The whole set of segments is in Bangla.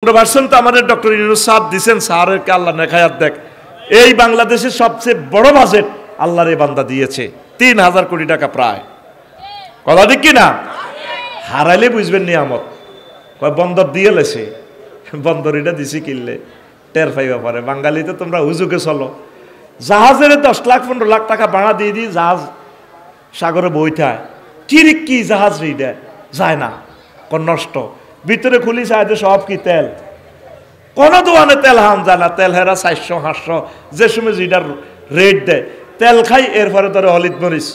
প্রভাষণ তো আমাদের ডক্টর ইউনূস সাহেব দিয়েছেন, স্যারকে আল্লাহ নেখায়াত দেখ। এই বাংলাদেশের সবচেয়ে বড় বাজেট আল্লাহর এই বান্দা দিয়েছে, ৩,০০০ কোটি টাকা প্রায়। কথা ঠিক কিনা? হারাইলে বুঝবেন নিয়ামত। বন্দর দিয়ে লেছে, বন্দর এটা দিছি কিনলে টের পাইবা পারে। বাঙালিতে তোমরা হুজুকে চলো, জাহাজের 10 লাখ 15 লাখ টাকা ভাড়া দিয়ে দিই, জাহাজ সাগরে বইটায় চিরিক কি জাহাজ রিডে যায় না, কোন নষ্ট। ভিতরে খুলি চাইতে সব কি তেল, কোন দোকানে তেল হান যায় না। তেল হেরা 400-500 যে সময় যেটার রেট দেয় তেল খাই। এরপরে ধরে হলিদ মরিচ,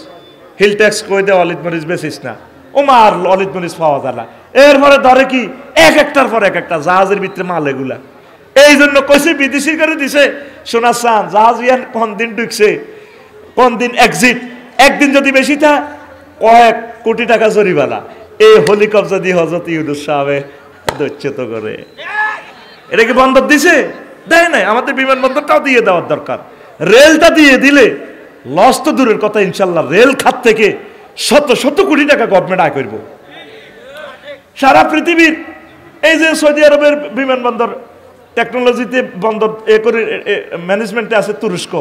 হিল ট্যাক্স কই দেয় হলিদ মরিচ বেচিস না, ও মার হলিদ মরিচ পাওয়া যায় না। এরপরে ধরে কি এক একটার পর এক একটা জাহাজের ভিতরে মাল এগুলা। এই জন্য কইছে বিদেশি করে দিছে সোনা চান, জাহাজ ইয়ান কোন দিন ঢুকছে কোন দিন এক্সিট, একদিন যদি বেশি থা কয়েক কোটি টাকা জরিমানা। এই হোলি কবজা দিয়ে হযরত ইউনূস সাহেব দৈত্যত করে। এটা কি বন্দর দিছে? দেয় নাই। আমাদের বিমানবন্দরটাও দিয়ে দেওয়ার দরকার। রেলটা দিয়ে দিলে লস তো দূরের কথা, ইনশাল্লাহ রেল খাত থেকে শত শত কোটি টাকা গভর্নমেন্ট আয় করব। সারা পৃথিবীর এই যে সৌদি আরবের বিমানবন্দর টেকনোলজিতে বন্দর এ করে ম্যানেজমেন্টে আছে তুরস্ক,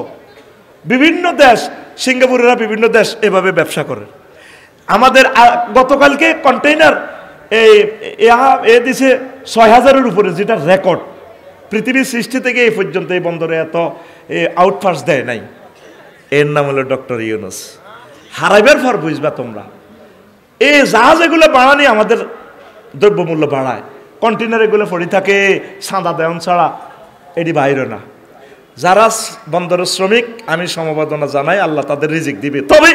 বিভিন্ন দেশ, সিঙ্গাপুরেরা বিভিন্ন দেশ এভাবে ব্যবসা করে। আমাদের গতকালকে কন্টেইনার এ দিছে ৬,০০০-এর উপরে, যেটা রেকর্ড পৃথিবীর সৃষ্টি থেকে এই পর্যন্ত এই বন্দরে এত আউটপাস দেয় নাই। এর নাম হলো ডক্টর ইউনূস। হারাইবার পর বুঝবা তোমরা, এই জাহাজ এগুলো বাড়ানি আমাদের দ্রব্যমূল্য বাড়ায়। কন্টেনার এগুলো পড়ে থাকে সাদা দেওয়ান ছাড়া, এটি বাইরে না। যারা বন্দরের শ্রমিক আমি সমবেদনা জানাই, আল্লাহ তাদের রিজিক দিবে। তবে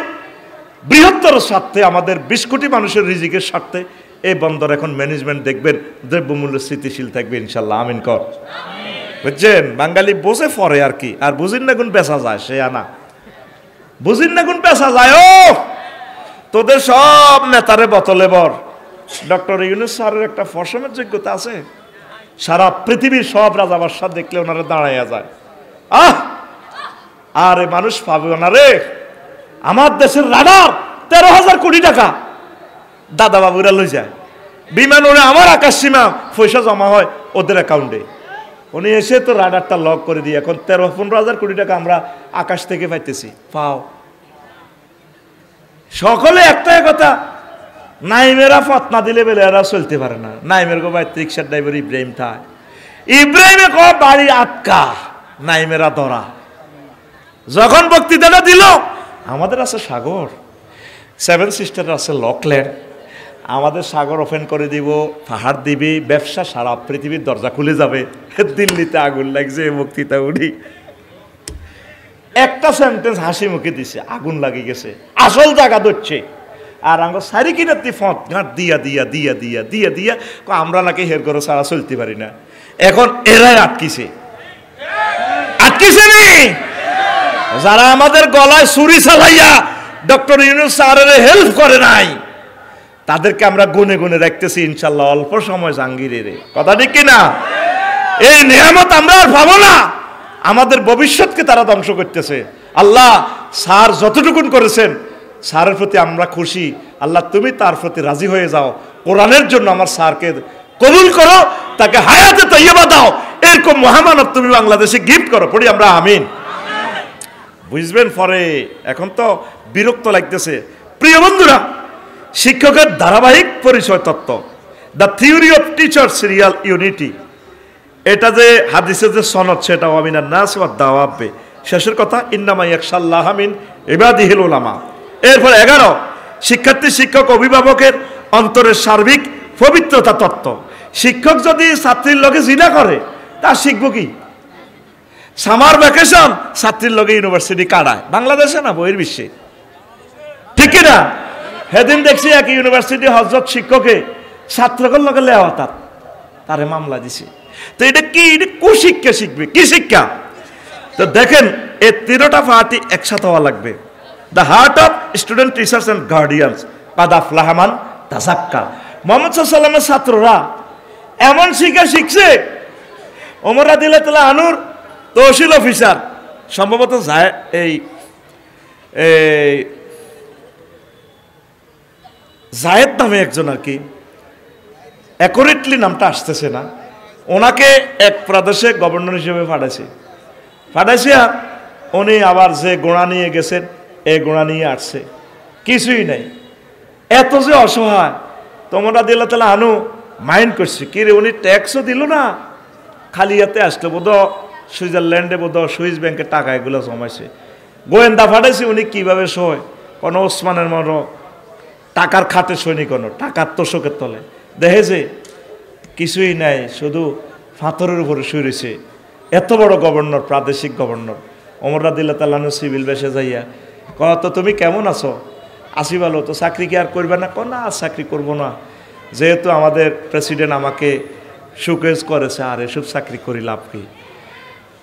বৃহত্তর স্বার্থে, আমাদের ২০ কোটি মানুষের রিজিকের স্বার্থে এই বন্দর এখন ম্যানেজমেন্ট দেখবেন দ্রব্যমূল্য স্থিতিশীল থাকবে ইনশাল্লাহ। আমিন কর। বুঝছেন? বাঙালি বোঝে পরে আর কি, আর বুঝিন না গুণ পেশা যায় সে আনা, বুঝিন না গুণ পেশা যায়। ও তোদের সব নেতারে বোতলে ভর। ডক্টর ইউনূস স্যারের একটা ফসমের যোগ্যতা আছে, সারা পৃথিবীর সব রাজা বাদশা দেখলে ওনারা দাঁড়াইয়া যায়। আরে মানুষ পাবে না রে। আমার দেশের রাডার ১৩,০০০ কোটি টাকা দাদা বাবুরা লই যায়। বিমান ওরা আমার আকাশ সীমা পয়সা জমা হয় ওদের অ্যাকাউন্টে। উনি এসে তো রাডারটা লক করে দিয়ে এখন ১৩-১৫,০০০ কোটি টাকা আমরা আকাশ থেকে পাইতেছি। পাও সকলে একটাই কথা, নাইমেরা পথ না দিলে বেলে এরা চলতে পারে না। নাইমের গো ভাই রিক্সার ড্রাইভার ইব্রাহিম থাক, ইব্রাহিমে ক বাড়ি আটকা, নাইমেরা ধরা। যখন বক্তৃতাটা দিল, আমাদের আছে সাগর, 7 সিস্টার আছে লকল্যান্ড, আমাদের সাগর ওপেন করে দিব, পাহাড় দিবি, ব্যবসা সারা পৃথিবীর দরজা খুলে যাবে। দিল্লিতে আগুন লাগছে, বক্তৃতা উঠি একটা সেন্টেন্স হাসি মুখে দিছে, আগুন লাগি গেছে, আসল জায়গা ধরছে। আর আমরা সারি কিনাতি ফট ঘাট দিয়া দিয়া দিয়া দিয়া দিয়া দিয়া আমরা নাকি হের করে সারা চলতে পারি না। এখন এরাই আটকিছে, আটকিছে নি যারা আমাদের গলায় ছুরি চালাইয়া ডক্টর ইউনূস স্যারের হেল্প করে নাই, তাদেরকে আমরা গুনে গুনে রাখতেছি ইনশাল্লাহ অল্প সময় জাঙ্গিরে। কথা ঠিক কিনা? এই নিয়ামত আমরা আর পাবো না, আমাদের ভবিষ্যৎকে তারা ধ্বংস করতেছে। আল্লাহ স্যার যতটুকুন করেছেন স্যারের প্রতি আমরা খুশি। আল্লাহ তুমি তার প্রতি রাজি হয়ে যাও, কোরআনের জন্য আমার স্যারকে কবুল করো, তাকে হায়াতে তৈয়বা দাও, এরকম মহামানব তুমি বাংলাদেশে গিফট করো। পড়ি আমরা আমিন। বুঝবেন পরে, এখন তো বিরক্ত লাগতেছে। প্রিয় বন্ধুরা, শিক্ষকের ধারাবাহিক পরিচয় তত্ত্ব, the theory of teachers Real unity, এটা যে হাদিসের যে সনদ সেটা আমিনান নাস ওয়া দাওয়াবে, শেষের কথা ইন্নামা ইয়াখশাল্লাহ মিন ইবাদিহিল উলামা। এরপর 11 শিক্ষার্থী শিক্ষক অভিভাবকের অন্তরের সার্বিক পবিত্রতা তত্ত্ব। শিক্ষক যদি ছাত্রীর লগে জিনা করে তা শিখবো কি? সামার ভ্যাকেশন ছাত্রীর লগে ইউনিভার্সিটি কাটায়, বাংলাদেশে না বহির বিশ্বে, ঠিক কিনা? সেদিন দেখছি এক ইউনিভার্সিটি হজরত শিক্ষকে ছাত্রকের লগে লেওয়া তারে মামলা দিছে। তো এটা কি? এটা কুশিক্ষা শিখবে, কি শিক্ষা? তো দেখেন এই 3টা পার্টি একসাথে হওয়া লাগবে। The heart of student teachers and guardians কাদ আফলাহা মান তাযাক্কা। মুহাম্মদ সাল্লাল্লাহু আলাইহি ওয়াসাল্লামের ছাত্ররা এমন শিক্ষা শিখছে, ওমর রাদিয়াল্লাহু আনহুর তহসিল অফিসার সম্ভবত জায়েদ নামে একজন, আর কি অ্যাকুরেটলি নামটা আসতেছে না, ওনাকে এক প্রদেশে গভর্নর হিসেবে পাঠাইছে আর উনি আবার যে গোড়া নিয়ে গেছেন এই গোড়া নিয়ে আসছে, কিছুই নাই। এত যে অসহায়, তোমরা দিলে তাহলে আনু মাইন্ড করছি কি রে, উনি ট্যাক্সও দিল না, খালি হাতে আসলো, বোধ সুইজারল্যান্ডে বোধ সুইস ব্যাংকে টাকা এগুলো জমাইছে। গোয়েন্দা ফাটাইছে উনি কিভাবে সয়, কোনো ওসমানের মতো টাকার খাতে সৈনি, কোনো টাকার তোষকের তলে দেখে যে কিছুই নাই, শুধু ফাথরের উপরে শুয়ে রয়েছে। এত বড় গভর্নর, প্রাদেশিক গভর্নর। ওমর রাদিয়াল্লাহু তাআলা আনহু সিভিল বেশে যাইয়া কয়, তো তুমি কেমন আছো? আসি ভালো, তো চাকরি কি আর করবে না? না, চাকরি করবো না, যেহেতু আমাদের প্রেসিডেন্ট আমাকে সুকেজ করেছে, আর এসব চাকরি করি লাভ কি?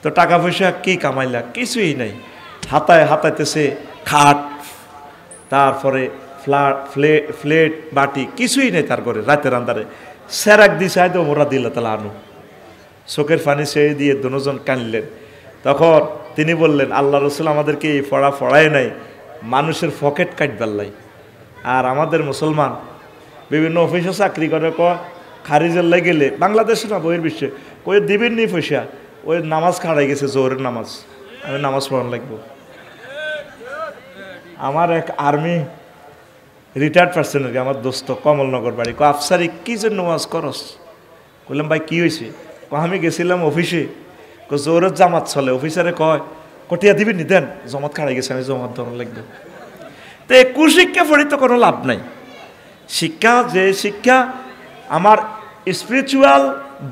তো টাকা পয়সা কি কামাইলা? কিছুই নাই। হাতাইতেছে খাট, তারপরে ফ্লেট বাটি, কিছুই নেই তার ঘরে। রাতের আন্দারে সেরাক দিছে হয়তো ওমর রাদিয়াল্লাহু তাআলা আনহু, চোখের পানি ছেড়ে দিয়ে দুজন কাঁদলেন। তখন তিনি বললেন, আল্লাহ রসুল আমাদেরকে এই পড়ায় নাই মানুষের পকেট কাটবার লাই। আর আমাদের মুসলমান বিভিন্ন অফিসে চাকরি করে, খারিজের লাই গেলে, বাংলাদেশে না বইয়ের বিশ্বে, কই দিবেন নি পয়সা, ওই নামাজ খাড়াই গেছে, জোহরের নামাজ, আমি নামাজ পড়ান লাগবো। আমার এক আর্মি রিটায়ার্ড পার্সন, আমার দোস্ত, কমলনগর বাড়ি, আফসারি কি জন্য নামাজ করস? বললাম ভাই কি হয়েছে? আমি গেছিলাম অফিসে, জোরের জামাত চলে, অফিসারে কয় কটিয়া দিবেন নি, দেন, জমাত খাড়াই গেছে, আমি জমাত ধরন লাগবে। তো এই কুশিক্ষা পড়ি তো কোনো লাভ নাই। শিক্ষা, যে শিক্ষা আমার স্পিরিচুয়াল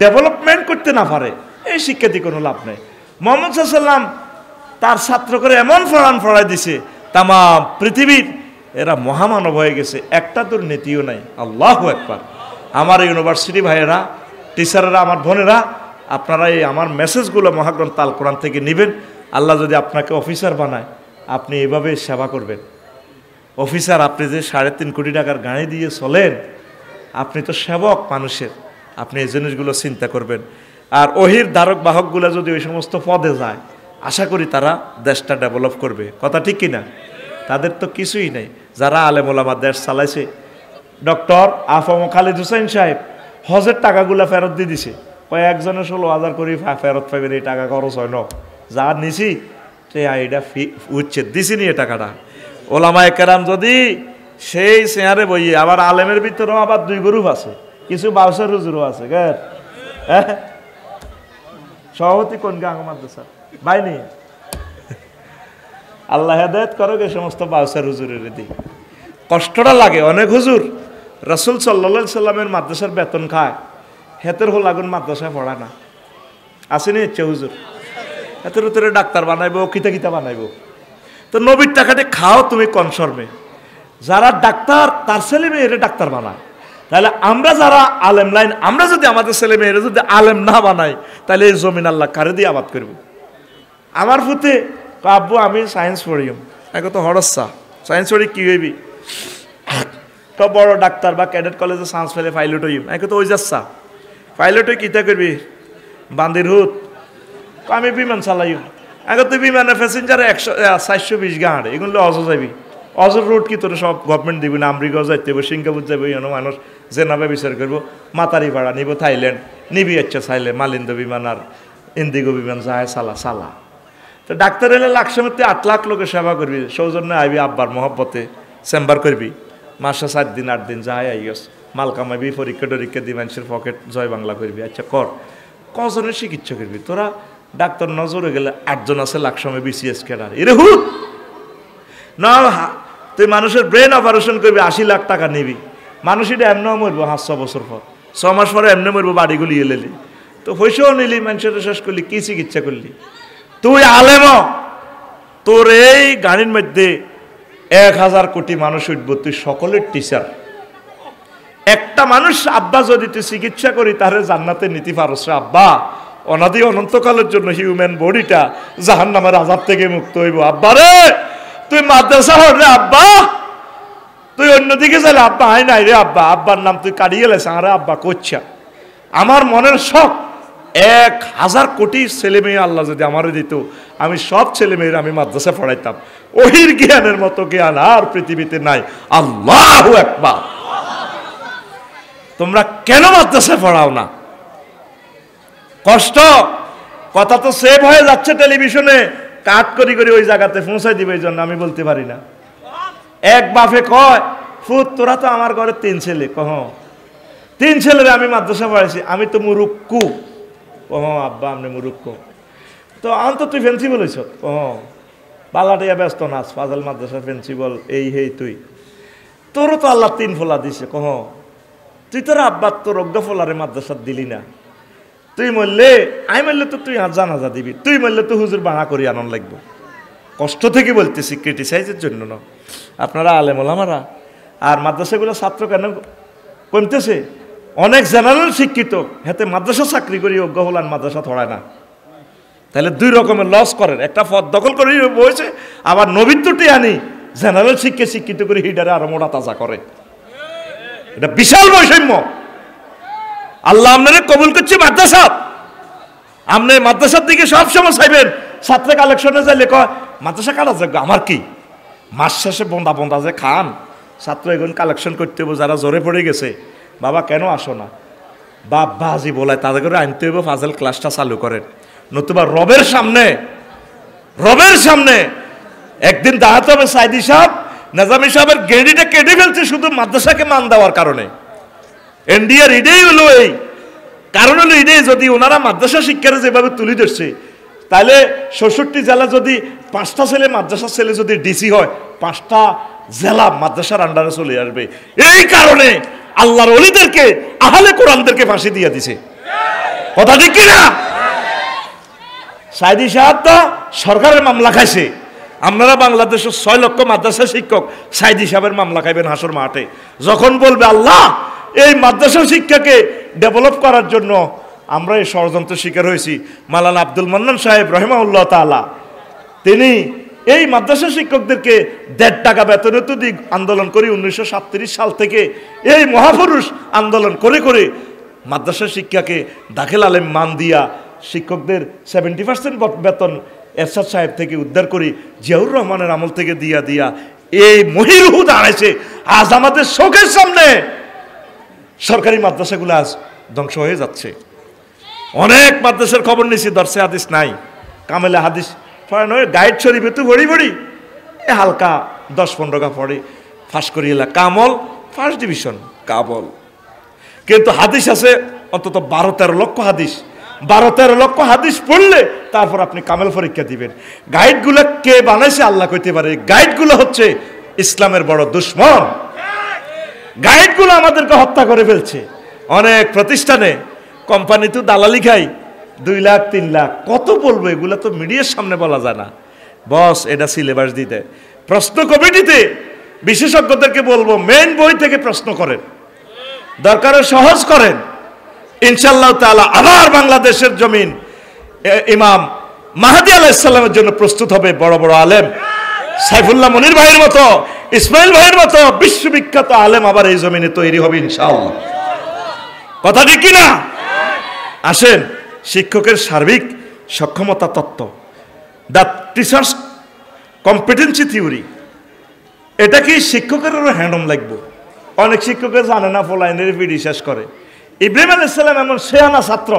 ডেভেলপমেন্ট করতে না পারে, এই শিক্ষা দিয়ে কোনো লাভ নেই। মুহাম্মদ সাল্লাল্লাহু আলাইহি ওয়াসাল্লাম তার ছাত্র করে এমন ফড়াই দিছে, তাম পৃথিবীর এরা মহামানব হয়ে গেছে, একটা দুর্নীতিও নাই। আল্লাহু আকবার। আমার ইউনিভার্সিটি ভাইয়েরা, টিচাররা, আমার বোনেরা, আপনারা এই আমার মেসেজগুলো মহাগ্রন্থ আল কোরআন থেকে নেবেন। আল্লাহ যদি আপনাকে অফিসার বানায়, আপনি এভাবে সেবা করবেন। অফিসার, আপনি যে 3.5 কোটি টাকার গাড়ি দিয়ে চলেন, আপনি তো সেবক মানুষের, আপনি এই জিনিসগুলো চিন্তা করবেন। আর ওহির ধারক বাহকগুলো যদি ওই সমস্ত পদে যায়, আশা করি তারা দেশটা ডেভেলপ করবে। কথা ঠিক কিনা? তাদের তো কিছুই নেই। যারা আলেম ওলামা দেশ চালাইছে, ডক্টর আফম খালিদ হুসাইন সাহেব হজের টাকাগুলো ফেরত দিয়ে দিছে, কয়েকজনে 16,000 করে ফেরত পাইবেন, এই টাকা খরচ হয় না, যা নিছি এটা উচ্ছেদ দিছি নি, এ টাকাটা। ওলামায়ে কেরাম যদি সেই চেয়ারে বইয়ে, আবার আলেমের ভিতরেও আবার 2 গ্রুপ আছে, কিছু বাউসার হুজুরও আছে। সভাপতি কোন গাঙ্গ মাদ্রাসা বাইনি? আল্লাহ হেদায়েত করো এই সমস্ত বাউসার হুজুরের দিই। কষ্টটা লাগে অনেক। হুজুর রাসূল সাল্লাল্লাহু আলাইহি সাল্লামের মাদ্রাসার বেতন খায়, হেতের হল আগুন মাদ্রাসায় পড়া না, আসেনি ইচ্ছে হুজুর, হেতের উত্তরে ডাক্তার বানাইবো, কিতা বানাইবো। তো নবীর টাকাতে খাও তুমি কনসর্মে। যারা ডাক্তার, তার ছেলে মেয়েরে ডাক্তার বানায়। তাহলে আমরা যারা আলেম লাইন, আমরা যদি আমাদের ছেলে মেয়েরা যদি আলেম না বানাই, তাহলে এই জমিন আল্লাহ কারে দিয়ে আবাদ করব? আমার ফুতে আব্বু আমি সায়েন্স পড়িম, এখন তো হরসা সায়েন্স পড়ি কি হইবি? তো বড় ডাক্তার বা ক্যাডেট কলেজে চান্স পেলে পাইলট হইম, এখন তো ওই যাচ্ছা পাইলট হয়ে কিতা করবি? বান্দির হুত আমি বিমান চালাইম, এখন তুই বিমানের প্যাসেঞ্জার 420 গাঁড়, এগুলো অজ যাবি। অজর রুট কি তোর সব গভর্নমেন্ট দিবি না? আমেরিকাও যাইতে হবে, সিঙ্গাপুর যাবে, এনে মানুষ জেনাবে বিচার করবো, মাতারি ভাড়া নিব, থাইল্যান্ড নিবি, আচ্ছা চাইলে মালিন্দ বিমান আর ইন্দিগো বিমান যায় চালা। তো ডাক্তার এলে লাকসামতে 8 লাখ লোকের সেবা করবি, সৌজন্যে আইবি, আব্বার মহব্বতে চেম্বার করবি, মাসে 4 দিন 8 দিন যায় আইস, মাল কামাইবি, পরীক্ষা দিয়ে মানুষের পকেট জয় বাংলা করবি। আচ্ছা কর, কজনের চিকিৎসা করবি তোরা? ডাক্তার নজরে গেলে 8 জন আছে লাকসামে বিসিএস ক্যাডার। এরে হুট না, তুই মানুষের ব্রেন অপারেশন করবি, 80 লাখ টাকা নিবি, মানুষ এটা এমনিও মরবো 500 বছর পর, 6 মাস পরে এমনি মরবো, বাড়িগুলি এলেলি তো পয়সাও নিলি, মানুষের শেষ করলি, কি চিকিৎসা করলি? তুই আলেম, তোর এই গাড়ির মধ্যে 1000 কোটি মানুষ উঠবো, তুই সকলের টিচার। একটা মানুষ আব্বা যদি তুই চিকিৎসা করি, তাহলে জান্নাতে নিতে পারস আব্বা, অনাদি অনন্তকালের জন্য হিউম্যান বডিটা জাহান্নামের আযাব থেকে মুক্ত হইব। আব্বা রে তুই মাদ্রাসা হর রে আব্বা, তুই অন্যদিকে যাইলে আব্বা হয় নাই রে আব্বা, আব্বার নাম তুই কাটিয়ে গেলেছ, আরে আব্বা করছা। আমার মনের শখ 1000 কোটি ছেলে মেয়ে আল্লাহ যদি আমারে দিত, আমি সব ছেলে মেয়ের আমি মাদ্রাসা পড়াইতাম। ওহির জ্ঞানের মতো জ্ঞান আর পৃথিবীতে নাই। আল্লাহু আকবার। তোমরা কেন মাদ্রাসা পড়াও না? কষ্ট। কথা তো সেভ হয়ে যাচ্ছে টেলিভিশনে, কাট করি করি ওই জায়গাতে পৌঁছাই দিবে, এই জন্য আমি বলতে পারি না। এক বাপে কয়, ফুত তোরা তো আমার ঘরে 3 ছেলে। কহ 3 ছেলেরে আমি মাদ্রাসা পড়াইছি, আমি তো মুরুক্কু। কহ আব্বা আপনি মুরুক্কু, তো আন তো তুই প্রিন্সিপাল হইছ। কহ পাল্লাটিয়া ব্যস্ত নাচ, ফাজাল মাদ্রাসার প্রিন্সিপাল এই হেই, তুই তোরও তো আল্লাহ 3 ফোলা দিছে। কহ তুই তোর আব্বার তোর অজ্ঞ ফোলারে মাদ্রাসা দিলি না, তুই মরলে আমি মরলে তো তুই জানাজা দিবি, তুই মরলে তো হুজুর বাড়া করি আনন্দ লাগবে। কষ্ট থেকে বলতেছি, ক্রিটিসাইজের জন্য না। আপনারা আলেম ওলামারা আর মাদ্রাসাগুলো ছাত্র কেন কমতেছে? অনেক জেনারেল শিক্ষিত হাতে মাদ্রাসা চাকরি করি অজ্ঞ হলান মাদ্রাসা ধরায় না। তাহলে 2 রকমের লস করেন, একটা পদ দখল করে বসে, আবার নবীত্বটি আনি জেনারেল শিক্ষিত করে হিডারে আরো মোটা তাজা করে। এটা বিশাল বৈষম্য। আল্লাহ আপনারে কবুল করছে মাদ্রাসা, আপনি মাদ্রাসার দিকে সবসময় চাইবেন। ছাত্র কালেকশনে যাইলে কয় মাদ্রাসা কাটা যাবে, আমার কি মাস শেষে বন্দা যে খান, ছাত্র এখন কালেকশন করতে হবে যারা জোরে পড়ে গেছে। বাবা কেন আসো না? বাপ বাজি বলায় তাদের করে আনতে হবে, ফাজল ক্লাসটা চালু করেন। নতুবা রবের সামনে একদিন দাঁড়াতে হবে। সাইদি সাহেব নাজামি সাহেবের গেড়িটা কেটে ফেলছে শুধু মাদ্রাসাকে মান দেওয়ার কারণে। এনডিআর ইডেই হলো এই কারণ, হলো ইডেই যদি ওনারা মাদ্রাসা শিক্ষারে যেভাবে তুলে ধরছে, তাহলে 66 জেলা যদি 5টা ছেলে মাদ্রাসার ছেলে যদি ডিসি হয়, 5টা জেলা মাদ্রাসার আন্ডারে চলে আসবে। এই কারণে আল্লাহর ওলিদেরকে, আহলে কোরআনদেরকে ফাঁসি দিয়ে দিছে। কথা ঠিক কিনা? সাইদি সাহেব তো সরকারের মামলা খাইছে। আপনারা বাংলাদেশের 6 লক্ষ মাদ্রাসা শিক্ষক সাইদি সাহেবের মামলা খাইবেন হাসর মাঠে, যখন বলবে আল্লাহ এই মাদ্রাসা শিক্ষাকে ডেভেলপ করার জন্য আমরা এই ষড়যন্ত্র শিকার হয়েছি। মাওলানা আব্দুল মান্নান সাহেব রহিমাহুল্লাহ তাআলা তিনি এই মাদ্রাসা শিক্ষকদেরকে 1.5 টাকা বেতনের তো দিক আন্দোলন করি 1937 সাল থেকে এই মহাপুরুষ আন্দোলন করে করে মাদ্রাসা শিক্ষাকে দাখিল আলেম মান দিয়া শিক্ষকদের 70% বেতন এরশাদ সাহেব থেকে উদ্ধার করি, জিয়াউর রহমানের আমল থেকে দিয়া এই মহিরুহু দাঁড়াইছে। আজ আমাদের চোখের সামনে সরকারি মাদ্রাসাগুলো আজ ধ্বংস হয়ে যাচ্ছে। অনেক মাদ্রাসার খবর নিয়েছি, দর্শে হাদিস নাই, কামেলে হাদিস পড়ানো, গাইড শরীফে তো ভরি এ হালকা 10-15 পড়ে ফাঁস করি এলা কামল ফার্স্ট ডিভিশন কাবল। কিন্তু হাদিস আছে অন্তত 12-13 লক্ষ হাদিস। 12-13 লক্ষ হাদিস পড়লে তারপর আপনি কামেল পরীক্ষা দিবেন। গাইডগুলো কে বানাইছে আল্লাহ কইতে পারে। গাইডগুলো হচ্ছে ইসলামের বড় দুশ্মন। গাইডগুলো আমাদেরকে হত্যা করে ফেলছে। অনেক প্রতিষ্ঠানে কোম্পানি তো দালালি খাই 2 লাখ 3 লাখ, কত বলবো, এগুলো তো মিডিয়ার সামনে বলা যায় না। বস এটা সিলেবাস দিতে, প্রশ্ন কমিটিতে বিশেষজ্ঞদেরকে বলবো মেইন বই থেকে প্রশ্ন করেন, দরকারে সহজ করেন। ইনশাআল্লাহ তাআলা আবার বাংলাদেশের জমিন ইমাম মাহদী আলাইহিস সালামের জন্য প্রস্তুত হবে। বড় বড় আলেম সাইফুল্লাহ মনির ভাইয়ের মতো, ইসমাইল ভাইয়ের মতো বিশ্ববিখ্যাত আলেম আবার এই জমিনে তৈরি হবে ইনশাআল্লাহ। কথা ঠিক কিনা? আসেন, শিক্ষকের সার্বিক সক্ষমতা তত্ত্ব, দ্য টিচার্স কম্পিটেন্সি থিওরি, এটা কি শিক্ষকেরও হ্যান্ডম লাগবে? অনেক শিক্ষকের জানে না, ফলাইনের ভিডি শেষ করে। ইব্রাহিম আলাইহিস সালাম এমন শেয়ানা ছাত্র,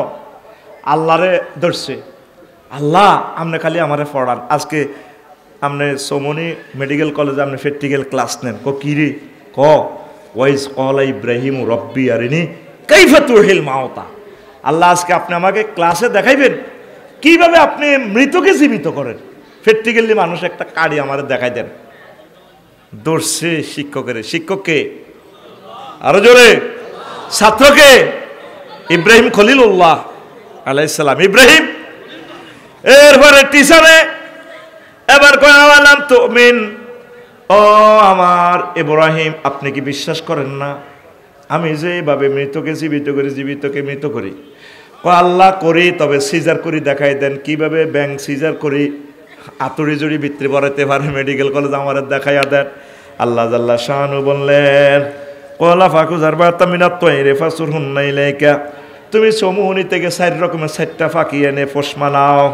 আল্লাহরে ধরছে, আল্লাহ আপনি খালি আমারে পড়ান। আজকে আপনি সোমনি মেডিকেল কলেজে আপনি প্র্যাকটিক্যাল ক্লাস নেন, কি রে ওয়াইজ ক্বালা ইব্রাহিম রব্বি আরিনি কাইফা তুহিল মাউতা। আল্লাহ আজকে আপনি আমাকে ক্লাসে দেখাইবেন কিভাবে আপনি মৃতকে জীবিত করেন। প্র্যাকটিক্যালি মানুষ একটা কাড়ি আমার দেখাই দেন। দর্শে শিক্ষককে আরো জোরে, ছাত্রকে ইব্রাহিম খলিলুল্লাহ আলাইহিস সালাম ইব্রাহিম। এরপরে টিচারে এবার কয়ালাম তুমিন, ও আমার ইব্রাহিম আপনি কি বিশ্বাস করেন না আমি যে এভাবে মৃতকে জীবিত করি, জীবিতকে মৃত করি? আল্লাহ করি, তবে সিজার করি দেখাই দেন কিভাবে ব্যাংক সিজার করি, আতুরি জুড়ি ভিতরে পড়াইতে পারে মেডিকেল কলেজ আমার দেখাইয়া দেন। আল্লাহ জাল্লা শানু বললেন কলা ফাকু জারবাতা মিনাত তয়রে ফাসুরহুন্না ইলাইকা, তুমি সমুহনি থেকে 4 রকমের 4টা ফাঁকি এনে পোষ মানাও।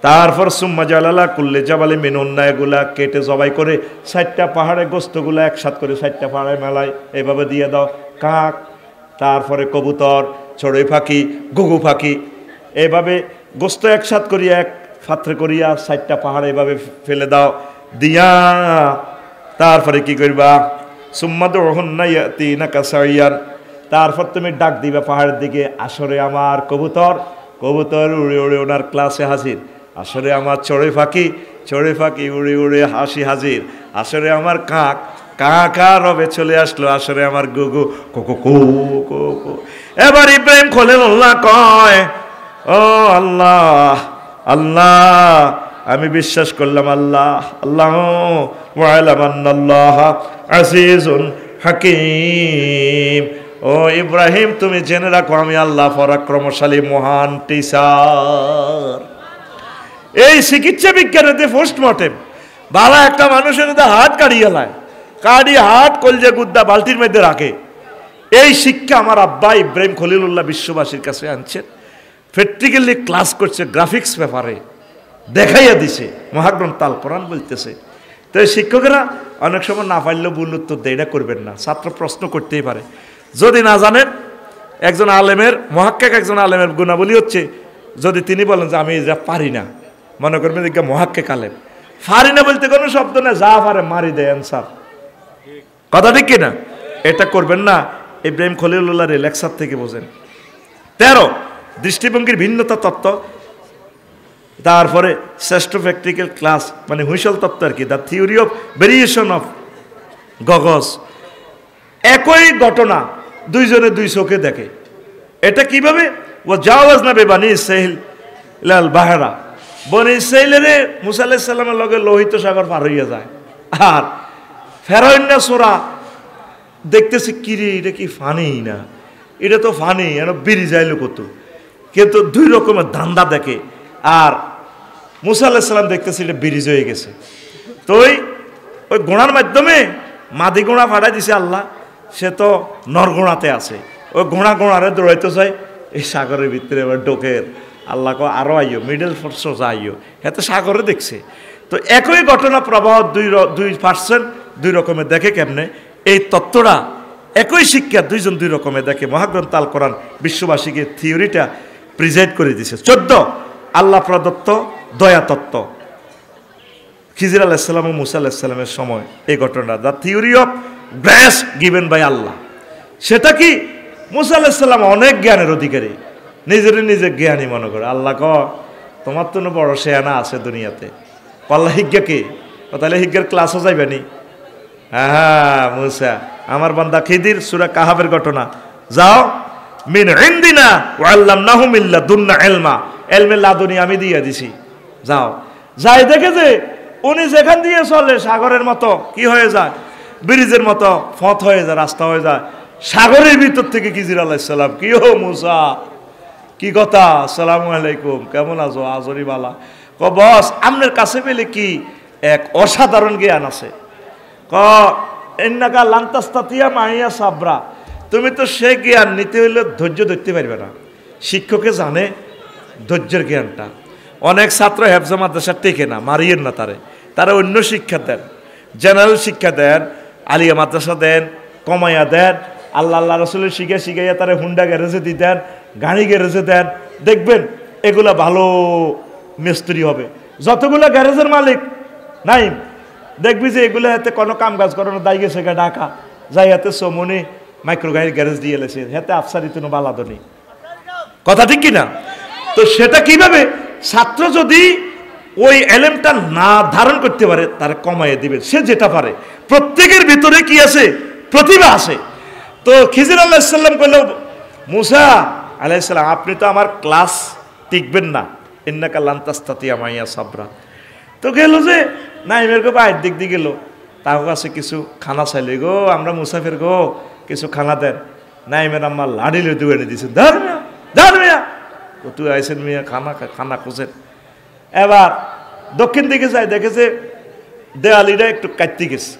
তারপর সুম্মা জালালা কুল্লে জাবালে মিনুন্না, এগুলা কেটে জবাই করে 4টা পাহাড়ে গোস্তগুলা একসাথ করে 4টা পাহাড়ে মেলায় এভাবে দিয়ে দাও। কাক, তারপরে কবুতর, চড়ুই পাখি, ঘুঘু পাখি, এইভাবে গোস্ত একসাথ করিয়া এক পাত্রে করিয়া 4টা পাহাড় এইভাবে ফেলে দাও, দিয়া তারপরে কি করবা, সুম্মাদুহুন্না ইয়াতিনাকা সাইয়ান, তারপর তুমি ডাক দিবা পাহাড়ের দিকে, আসরে আমার কবুতর, কবুতর উড়ে উড়ে ওনার ক্লাসে হাজির, আসরে আমার চড়ে ফাঁকি, চড়ে ফাঁকি উড়ে উড়ে হাসি হাজির, আসরে আমার কাক, কাকা রবে চলে আসলো, আসরে আমার গুগু কোকো কো কো কো। এবার ইব্রাহিম খলিলুল্লাহ কয়, ও আল্লাহ, আল্লাহ আমি বিশ্বাস করলাম আল্লাহ, আল্লাহ ওয়ালামান্নাল্লাহ আজিজুন হাকিম। ও ইব্রাহিম তুমি জেনে রাখো আমি আল্লাহ পরাক্রমশালী মহান টিচার। এই চিকিৎসা বিজ্ঞানেতে পোস্টমর্টেম বালা একটা মানুষের হাত কাড়িয়ে লায়, কাড়িয়ে হাত কলজে গুদ্দা বালতির মধ্যে রাখে। এই শিক্ষা আমার আব্বা ইব্রাহিম খলিলুল্লাহ বিশ্ববাসীর কাছে আনছেন, প্র্যাকটিক্যালি ক্লাস করছে, গ্রাফিক্স পেপারে দেখাইয়া দিছে, মহাগ্রন্থ আল কোরআন বলতেছে। তো এই শিক্ষকেরা অনেক সময় না পারলেও ভুল উত্তর দেয়, এটা করবেন না, ছাত্র প্রশ্ন করতেই পারে। যদি না জানেন, একজন আলেমের মহাক্কিক একজন আলেমের গুণাবলী হচ্ছে, যদি তিনি বলেন যে আমি এটা পারি না, মনে করবেন যে মহাক্কিক আলেম, পারি না বলতে কোনো শব্দ না, যা পারে মারি দেয় অ্যান্সার। কথা ঠিক কিনা? এটা করবেন না। ইব্রাহিম খলিলুল্লাহর লেকচার থেকে বোঝেন। 13 দৃষ্টিভঙ্গির ভিন্নতা তত্ত্ব, তারপরে শ্রেষ্ঠ প্র্যাকটিক্যাল ক্লাস মানে হুইসল তত্ত্ব আর কি, the theory of variation of gogs. একই ঘটনা দুইজনে দুই চোখে দেখে। এটা কিভাবে? ও জাওয়াজ না বেবানি ইসরাইল লাল বাহারা, বনি ইসরাইলের মুসা আলাইহিস সালামের লগে লোহিত সাগর পার হইয়া যায়, আর ফেরাউন্না সোরা দেখতেছে কিরে এটা কি ফানি না, এটা তো ফানি, এর বেরি যাইল কত, কিন্তু দুই রকমের ধান্দা দেখে। আর মুসা আলাইহিস সালাম দেখতেছে এটা ব্রিজ হয়ে গেছে। তো ওই গোড়ার মাধ্যমে মাদি গোড়া ফাটাই দিছে আল্লাহ, সে তো নরগোড়াতে আছে, ওই গোড়ারে দৌড়াইতে চাই এই সাগরের ভিতরে এবার ঢোকের। আল্লাহ কো আরো আইও, মিডল ফোর্স আইও, এত সাগরে দেখছে। তো একই ঘটনা প্রবাহ 2% দুই রকমের দেখে। কেমনে? এই তত্ত্বটা একই শিক্ষা দুইজন দুই রকমের দেখে। মহাগ্রন্থ আল কোরআন বিশ্ববাসীকে থিওরিটা প্রিজাইড করে দিছে। 14 আল্লাহ প্রদত্ত দয়া তত্ত্ব, খিজির আলাইহিস সালাম ও মুসা আলাইহিস সালামের সময় এই ঘটনা, the theory of grace given by Allah. সেটা কি? মুসা আলাইহিস সালাম অনেক জ্ঞানের অধিকারী, নিজে জ্ঞানী মনে করে। আল্লাহ তোমার তো বড় শেয়ানা আছে দুনিয়াতে, আল্লাহ হিজ্ঞা কে? তাহলে হিজ্ঞার ক্লাসও যাইবেনি। হ্যাঁ মুসা আমার বান্দা খিদির, সূরা কাহাবের ঘটনা, যাও মিন ইনদিনা ওয়া আল্লামনাহু মিন লাদুন্না ইলমা, ইলমে লাদুনি আমি দিয়ে দিছি, যাও। যাই দেখে যে উনি যেখান দিয়ে চলে সাগরের মতো কি হয়ে যায়, ব্রিজের মতো পথ হয়ে যায়, রাস্তা হয়ে যায়। সাগরের ভিতর থেকে খিজির আলাইহিস সালাম, কি হো মুসা, কি কথা, আসসালামু আলাইকুম, কেমন আছো? আজরি বালা। বস আপনার কাছে পেলে কি এক অসাধারণ জ্ঞান আছে। ইন্নাকা লান তাস্তাতিয়া মাইয়া সাবরা, তুমি তো সে জ্ঞান নিতে হইলে ধৈর্য ধরতে পারবে না। শিক্ষকে জানে ধৈর্যের জ্ঞানটা। অনেক ছাত্র হেফজা মাদ্রাসা টেকে না, মারিয়েন না তারা অন্য শিক্ষা দেন, জেনারেল শিক্ষা দেন, আলিয়া মাদ্রাসা দেন, কমাইয়া দেন, আল্লাহ রসুলের শিখাইয়া তারা হুন্ডা গ্যারেজে দিতেন, গাড়ি গ্যারেজে দেন। দেখবেন এগুলা ভালো মিস্ত্রি হবে। যতগুলো গ্যারেজের মালিক নাই দেখবি যে এগুলো হাতে কোনো কাম কাজ করানো দায় গেছে ঢাকা যাই, হাতে সমনি মাইক্রো গাড়ির গ্যারেজ দিয়ে এলেছে, হাতে আফসারি তুনো বালাদনি। কথা ঠিক কিনা? তো সেটা কিভাবে? ছাত্র যদি ওই এলেমটা না ধারণ করতে পারে তারা কমাইয়ে দিবে, সে যেটা পারে। প্রত্যেকের ভিতরে কি আছে? প্রতিভা আছে। তো খিজির আলাইহিস সালাম কইল, মুসা আলাইহিস সালাম আপনি তো আমার ক্লাস টিকবেন না, ইন্নাকা লান তাস্তাতিয়া মাইয়া সাবরা। তো গেল যে নাইমের গো বাইরের দিক দিয়ে গেল, তার কাছে কিছু খানা চাইলে, গো আমরা মুসাফির গো কিছু খানা দেন। নাইমের আমার লাড়ি লই দুয়ে এনে দিয়েছে, ধর্মিয়া তুই আইসেন মিয়া খানা খুঁজেন। এবার দক্ষিণ দিকে যায়, দেখেছে দেয়ালিটা একটু কাটতে গেছে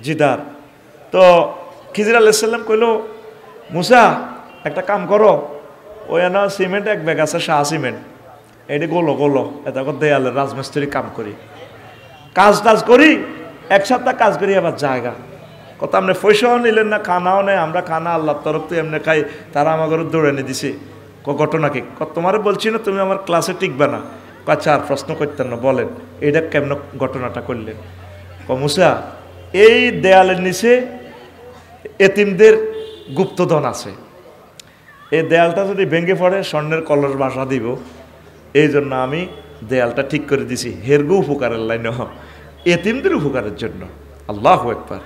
জিদার। তো খিজির আলাইহিস সালাম কইল, মুসা একটা কাম করো, ওই না সিমেন্ট এক ব্যাগ আছে, শাহ সিমেন্ট, এটি গোলো এটা দেয়ালের রাজমিস্ত্রি কাম করি, কাজ টাজ করি, এক সপ্তাহ কাজ করি, আবার জায়গা কত আপনি পয়সাও নিলেন না, খানাও নেই, আমরা খানা আল্লাহর তরফ থেকে এমনি খাই, তারা আমাকে দৌড়ে এনে দিছে। ঘটনা কি? তোমারে বলছি না তুমি আমার ক্লাসে টিকবে না। আচ্ছা আর প্রশ্ন করতেন না, বলেন এটা কেমন ঘটনাটা করলেন? মুসা, এই দেয়ালের নিচে এতিমদের গুপ্তধন আছে, এই দেয়ালটা যদি ভেঙে পড়ে স্বর্ণের কলস বাসা দিব, এই জন্য আমি দেয়ালটা ঠিক করে দিছি। হেরগু উপকারের লাইন, এতিমদের উপকারের জন্য। আল্লাহু আকবার।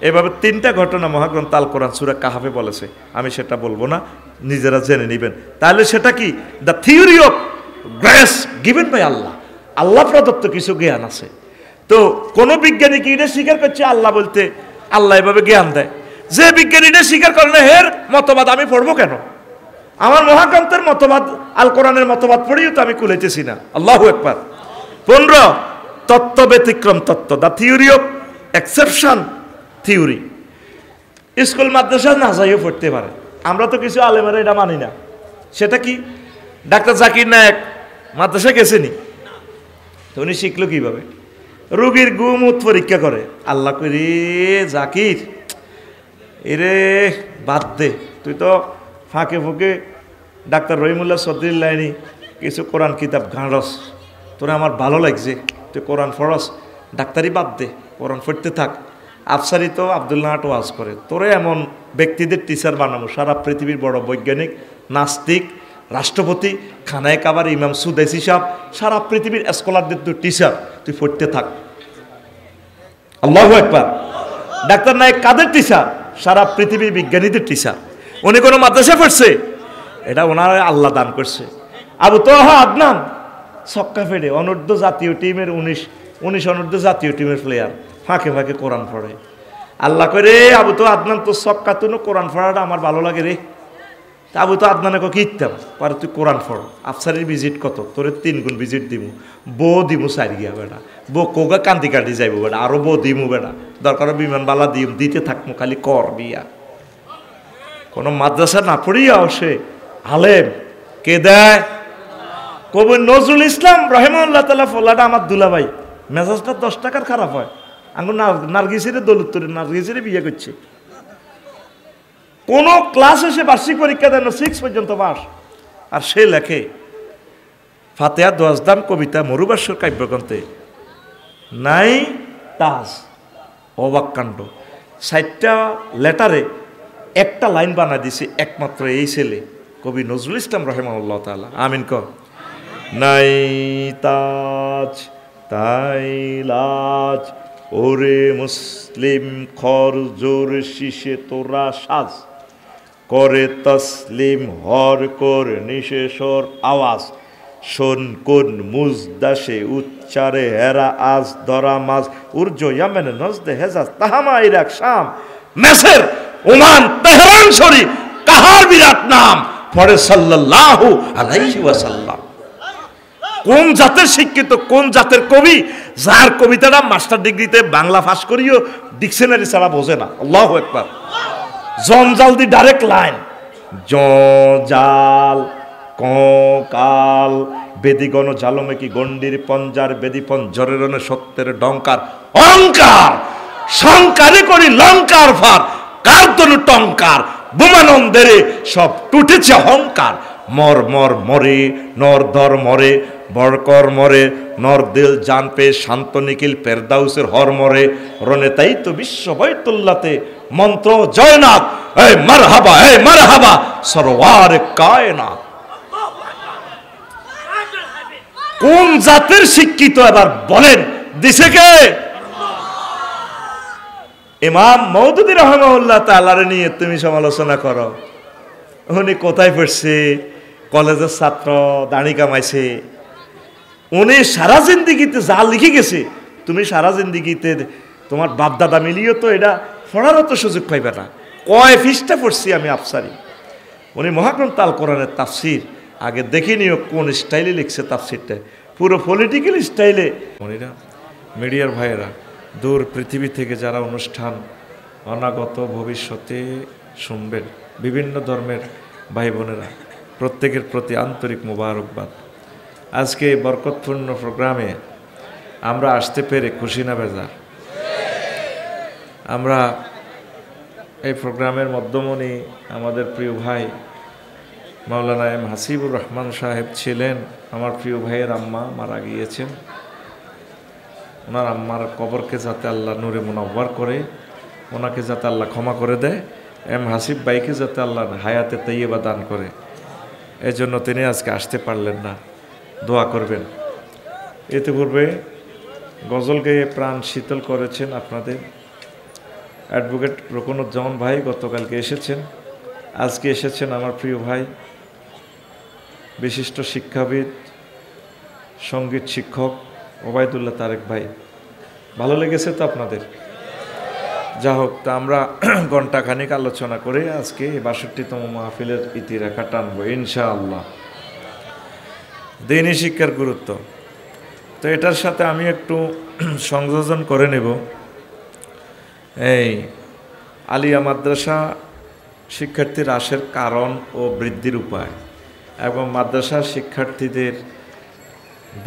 এভাবে 3টা ঘটনা মহাগ্রন্থ আল কোরআন সূরা কাহাফে বলেছে, আমি সেটা বলবো না, নিজেরা জেনে নেবেন। তাহলে সেটা কি? The theory of grace given by Allah. Allah প্রদত্ত কিছু জ্ঞান আছে। তো কোন বিজ্ঞানী কি এটা স্বীকার করছে আল্লাহ বলতে? আল্লাহ এভাবে জ্ঞান দেয়। যে বিজ্ঞানীটা স্বীকার করে না, হের মতবাদ আমি পড়বো কেন? আমার মহাগ্রন্থের মতবাদ, আল কোরআনের মতবাদ পড়িও তো আমি কুলাইতেছি না। আল্লাহু আকবার। 15 তত্ত্ব ব্যতিক্রম তত্ত্ব, the theory of exception theory. School মাদ্রাসা না যাইও পড়তে পারে, আমরা তো কিছু আলেমেরা এটা মানি না। সেটা কি? ডাক্তার জাকির নায়েক মাদ্রাসা গেছেনি, তো উনি শিখলো কিভাবে? রোগীর গুমুত পরীক্ষা করে। আল্লাহ করি জাকির, এরে বাদ দে, তুই তো ফাঁকে ফুঁকে ডাক্তার রহিমুল্লাহ চৌধুরীর লাইনি কিছু কোরআন কিতাব ঘাঁড়স, তোরা আমার ভালো লাগছে, তুই কোরআন পড়স, ডাক্তারি বাদ দে, কোরআন পড়তে থাক। আফসারি তো আব্দুল্লাহ আট ওয়াজ করে, তোরে এমন ব্যক্তিদের টিচার বানাবো, সারা পৃথিবীর বড় বৈজ্ঞানিক, নাস্তিক, রাষ্ট্রপতি, খানায় কাবার ইমাম সুদাইসি সাহেব, সারা পৃথিবীর স্কলারদের তুই টিচার, তুই পড়তে থাক। আল্লাহু আকবার। ডাক্তার নায়েক কাদের টিচার? সারা পৃথিবীর বিজ্ঞানীদের টিচার। উনি কোনো মাদ্রাসা পড়ছে? এটা ওনার আল্লাহ দান করছে। আবু তোহা আদনান ছক্কা ফেডে অনূর্ধ্ব জাতীয় টিমের 19 অনূর্ধ্ব জাতীয় টিমের প্লেয়ার, ফাঁকে ফাঁকে কোরআন পড়ে। আল্লাহ করে আবু তো আদনান তো ছক্কা তুনো কোরআন পড়াটা আমার ভালো লাগে রে। তা আবু তো আদনানে কি ইত্যাম পরে তুই কোরআন পড়। আফসারির ভিজিট কত? তোরে 3 গুণ ভিজিট দিমু, বো দিমু 4 গিয়া বেটা, বো কোগা কান্দি কাটি যাইব বেটা, আরো বো দিমু বেটা, দরকার বিমান বালা দিতে থাকমু, খালি কর বিয়া। কোন মাদ্রাসা না পড়িয়া সে আলেম কে দেয়? কবি নজরুল ইসলাম রহিমাহুল্লাহ তাআলা ফলাটা আমার দুলাভাই, মেজাজটা 10 টাকার খারাপ হয়। আঙ্গুর নার্গিসের দৌলতপুরে নার্গিসের বিয়ে করছে। কোন ক্লাসে সে বার্ষিক পরীক্ষা দেন 6 পর্যন্ত পাস, আর সে লেখে ফাতেহা দোয়াজদাম কবিতা মরুবাসর কাব্যগ্রন্থে নাই তাজ। অবাক কাণ্ড, 60টা লেটারে একটা লাইন বানা দিছে একমাত্র এই ছেলে কবি নজরুল ইসলাম রহিমাহুল্লাহ তাআলা। আমিন ক। নাই তাজ তাই লাজ, ওরে মুসলিম খর জোর শিশে তোরা সাজ, করে তসলিম হর কর নিশেষর আওয়াজ, শোন কোন মুজদাসে উচ্চারে হেরা আজ ধরা মাছ, উর্জ ইয়ামেন নজদে হেজাজ তাহামা ইরাক শাম, মেসের ওমান তেহরান শরীফ কাহার বিরাট নাম পড়ে সাল্লাল্লাহু আলাইহি ওয়াসাল্লাম। কোন জাতের শিক্ষিত, কোন জাতের কবি, যার কবিতাটা মাস্টার ডিগ্রিতে বাংলা পাস করিও ডিকশনারি ছাড়া বোঝে না। আল্লাহু আকবার। জঞ্জাল দি ডাইরেক্ট লাইন, জাল কাল বেদিগণ জালমে কি গন্ডির পঞ্জার বেদি পঞ্জরের সত্যের ডঙ্কার অহংকার সংকারে করি লঙ্কার ভার, কার তনু টঙ্কার বোমানন্দেরে সব টুটেছে অহংকার। মর মর মরে নর ধর মরে, বরকর মরে নর দিল জান পে, শান্ত নিখিল পেরদাউসের হর মরে, রনে তাই তো বিশ্ব বৈতুল্লাতে মন্ত্র জয়নাথ, এই মারহাবা এই মারহাবা সরওয়ার কায়নাত। কোন জাতের শিক্ষিত এবার বলেন, দিছে কে? ইমাম মওদুদী রাহিমাহুল্লাহ তাআলার নিয়ে তুমি সমালোচনা করো। উনি কোথায় পড়ছে? কলেজের ছাত্র, দাড়ি কামাইছে। উনি সারা জিন্দিগিতে যা লিখে গেছে, তুমি সারা জিন্দিগিতে তোমার বাপদাদা মিলিয়েও তো এটা পড়ারও তো সুযোগ পাইবে না। কয় পৃষ্ঠা পড়ছি আমি আফসারি। উনি মহাগ্রন্থ আল কোরআনের তাফসির আগে দেখে নিও কোন স্টাইলে লিখছে তাফসিরটা, পুরো পলিটিক্যাল স্টাইলে। উনিরা মিডিয়ার ভাইয়েরা, দূর পৃথিবী থেকে যারা অনুষ্ঠান অনাগত ভবিষ্যতে শুনবেন, বিভিন্ন ধর্মের ভাই বোনেরা, প্রত্যেকের প্রতি আন্তরিক মোবারকবাদ। আজকে এই বরকতপূর্ণ প্রোগ্রামে আমরা আসতে পেরে খুশি না বেজার? আমরা এই প্রোগ্রামের মধ্যমণি আমাদের প্রিয় ভাই মাওলানা এম হাসিবুর রহমান সাহেব ছিলেন। আমার প্রিয় ভাইয়ের আম্মা মারা গিয়েছেন। ওনার আম্মার কবরকে যাতে আল্লাহ নূরে মুনাওয়ার করে, ওনাকে যাতে আল্লাহ ক্ষমা করে দেয়, এম হাসিব ভাইকে যাতে আল্লাহ হায়াতে তাইয়্যিবা দান করে, এজন্য তিনি আজকে আসতে পারলেন না। দোয়া করবেন। ইতিপূর্বে গজল গেয়ে প্রাণ শীতল করেছেন আপনাদের অ্যাডভোকেট রুকনুজ্জামান ভাই, গতকালকে এসেছেন। আজকে এসেছেন আমার প্রিয় ভাই, বিশিষ্ট শিক্ষাবিদ, সঙ্গীত শিক্ষক ওবায়দুল্লাহ তারেক ভাই। ভালো লেগেছে তো আপনাদের? যা হোক, তা আমরা ঘণ্টাখানিক আলোচনা করে আজকে ৬২তম মাহফিলের ইতিরেখা টানবো ইনশাআল্লাহ। দ্বীনি শিক্ষার গুরুত্ব, তো এটার সাথে আমি একটু সংযোজন করে নেব। এই আলিয়া মাদ্রাসা শিক্ষার্থীর হ্রাসের কারণ ও বৃদ্ধির উপায় এবং মাদ্রাসা শিক্ষার্থীদের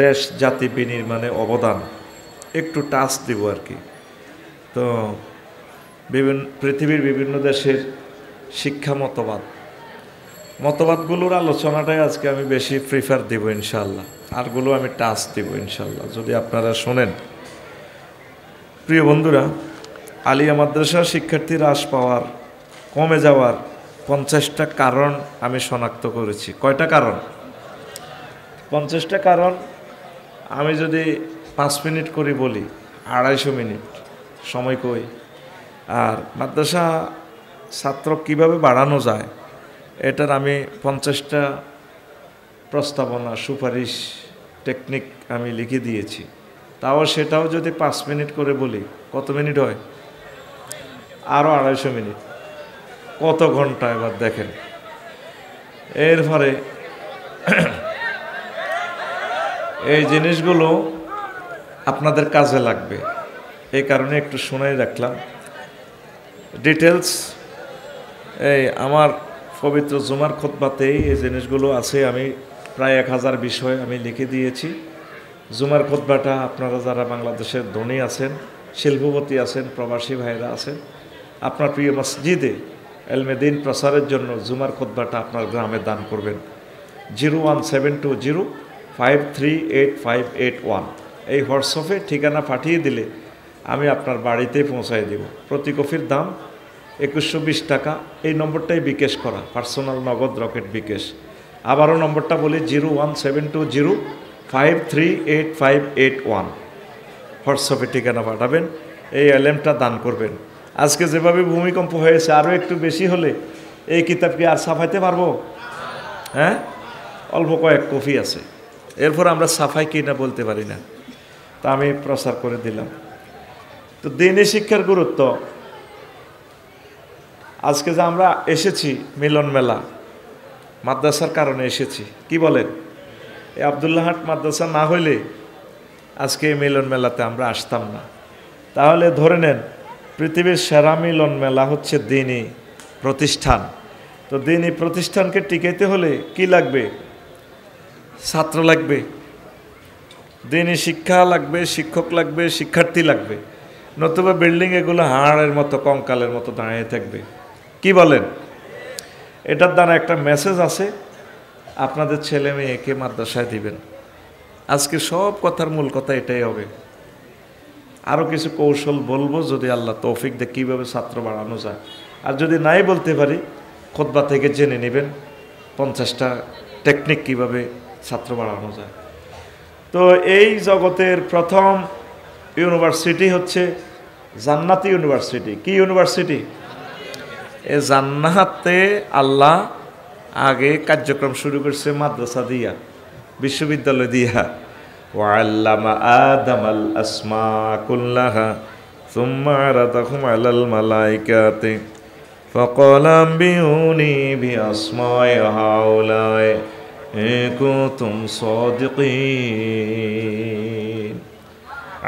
দেশ জাতি বিনির্মাণে অবদান একটু টাচ দিব আর কি। তো পৃথিবীর বিভিন্ন দেশের শিক্ষা মতবাদগুলোর আলোচনাটাই আজকে আমি বেশি প্রিফার দেব ইনশাল্লাহ, আরগুলো আমি টাচ দেব ইনশাল্লাহ, যদি আপনারা শোনেন। প্রিয় বন্ধুরা, আলিয়া মাদ্রাসা শিক্ষার্থী হ্রাস পাওয়ার, কমে যাওয়ার 50টা কারণ আমি শনাক্ত করেছি। কয়টা কারণ? 50টা কারণ। আমি যদি 5 মিনিট করে বলি, 250 মিনিট সময় কই। আর মাদ্রাসা ছাত্র কিভাবে বাড়ানো যায়, এটার আমি 50টা প্রস্তাবনা, সুপারিশ, টেকনিক আমি লিখে দিয়েছি। সেটাও যদি 5 মিনিট করে বলি, কত মিনিট হয়? আরও 250 মিনিট। কত ঘন্টা এবার দেখেন। এরপরে এই জিনিসগুলো আপনাদের কাজে লাগবে, এই কারণে একটু শুনাই রাখলাম ডিটেলস। এই আমার পবিত্র জুমার খুতবাতেই এই জিনিসগুলো আছে। আমি প্রায় 1000 বিষয় আমি লিখে দিয়েছি। জুমার খুতবাটা আপনারা যারা বাংলাদেশের ধনী আছেন, শিল্পপতি আছেন, প্রবাসী ভাইরা আছেন, আপনার প্রিয় মসজিদে এলমে দ্বীন প্রসারের জন্য জুমার খুতবাটা আপনার গ্রামে দান করবেন। 01720538581 এই হোয়াটসঅ্যাপে ঠিকানা পাঠিয়ে দিলে আমি আপনার বাড়িতে পৌঁছায় দেব। প্রতি কপির দাম 2120 টাকা। এই নম্বরটাই বিকাশ করা, পার্সোনাল নগদ রকেট বিকাশ। আবারও নম্বরটা বলি, 01720538581 হোয়াটসঅ্যাপে ঠিকানা পাঠাবেন, এই এলএমটা দান করবেন। আজকে যেভাবে ভূমিকম্প হয়েছে, আরও একটু বেশি হলে এই কিতাবকে আর ছাপাইতে পারবো? হ্যাঁ, অল্প কয়েক কপি আছে, এরপর আমরা ছাপাই কি না বলতে পারি না। তা আমি প্রচার করে দিলাম। তো দ্বীনি শিক্ষার গুরুত্ব, আজকে যে আমরা এসেছি মিলন মেলা, মাদ্রাসার কারণে এসেছি। কি বলেন? এই আব্দুল্লাহাট মাদ্রাসা না হইলে আজকে এই মিলন মেলাতে আমরা আসতাম না। তাহলে ধরে নেন পৃথিবীর সেরা মিলন মেলা হচ্ছে দ্বীনি প্রতিষ্ঠান। তো দ্বীনি প্রতিষ্ঠানকে টিকাইতে হলে কি লাগবে? ছাত্র লাগবে, দ্বীনি শিক্ষা লাগবে, শিক্ষক লাগবে, শিক্ষার্থী লাগবে। নতুবা বিল্ডিং এগুলো হাড়ের মতো, কঙ্কালের মতো দাঁড়িয়ে থাকবে। কি বলেন? এটার দ্বারা একটা মেসেজ আছে, আপনাদের ছেলে মেয়েকে মাদ্রাসায় দিবেন। আজকে সব কথার মূল কথা এটাই হবে। আরও কিছু কৌশল বলবো যদি আল্লাহ তৌফিক দেয়, কীভাবে ছাত্র বাড়ানো যায়। আর যদি নাই বলতে পারি, খুতবা থেকে জেনে নেবেন 50টা টেকনিক কিভাবে ছাত্র বাড়ানো যায়। তো এই জগতের প্রথম ইউনিভার্সিটি হচ্ছে জান্নাতি ইউনিভার্সিটি। কি ইউনিভার্সিটি? এ জান্নাতে আল্লাহ আগে কার্যক্রম শুরু করছে মাদ্রাসা দিয়া, বিশ্ববিদ্যালয় দিয়া। ওয়াল্লামা আদামাল আসমা কুল্লাহা সুম্মা আরাদাহুম আলাল মালাইকাতি ফাকালা বিউনি বিআসমাই হাউলাই ইন কুনতুম সাদিকিন।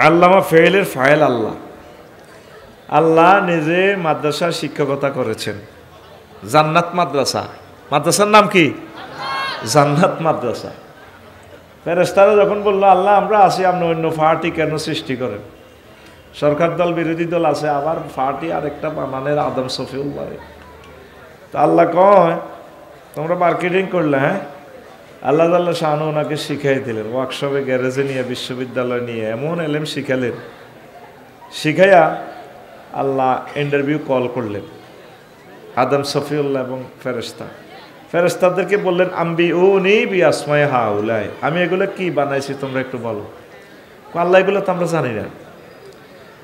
আল্লামা ফেইলের ফাইল আল্লাহ। আল্লাহ নিজে মাদ্রাসার শিক্ষকতা করেছেন। জান্নাত মাদ্রাসা, মাদ্রাসার নাম কি? জান্নাত মাদ্রাসা। ফেরেশতারা যখন বললো আল্লাহ আমরা আছি, আপনি অন্য পার্টি কেন সৃষ্টি করেন? সরকার দল বিরোধী দল আছে, আবার পার্টি আরেকটা বানানের আদম সফিউল্লাহ। তা আল্লাহ কয় তোমরা মার্কেটিং করলে, হ্যাঁ, আল্লাহ তাআলা শানু ওনাকে শিখাই দিলেন, ওয়ার্কশপে গ্যারেজে নিয়ে বিশ্ববিদ্যালয় নিয়ে এমন এলেম শিখালেন, শিখাইয়া আল্লাহ ইন্টারভিউ কল করলেন আদম সফিউল্লাহ এবং ফেরেশতাদেরকে বললেন আম্বিউনি বি আসমায়ে হাউলাই, আমি এগুলো কি বানাইছি তোমরা একটু বলো। আল্লাহ এগুলো তো আমরা জানি না।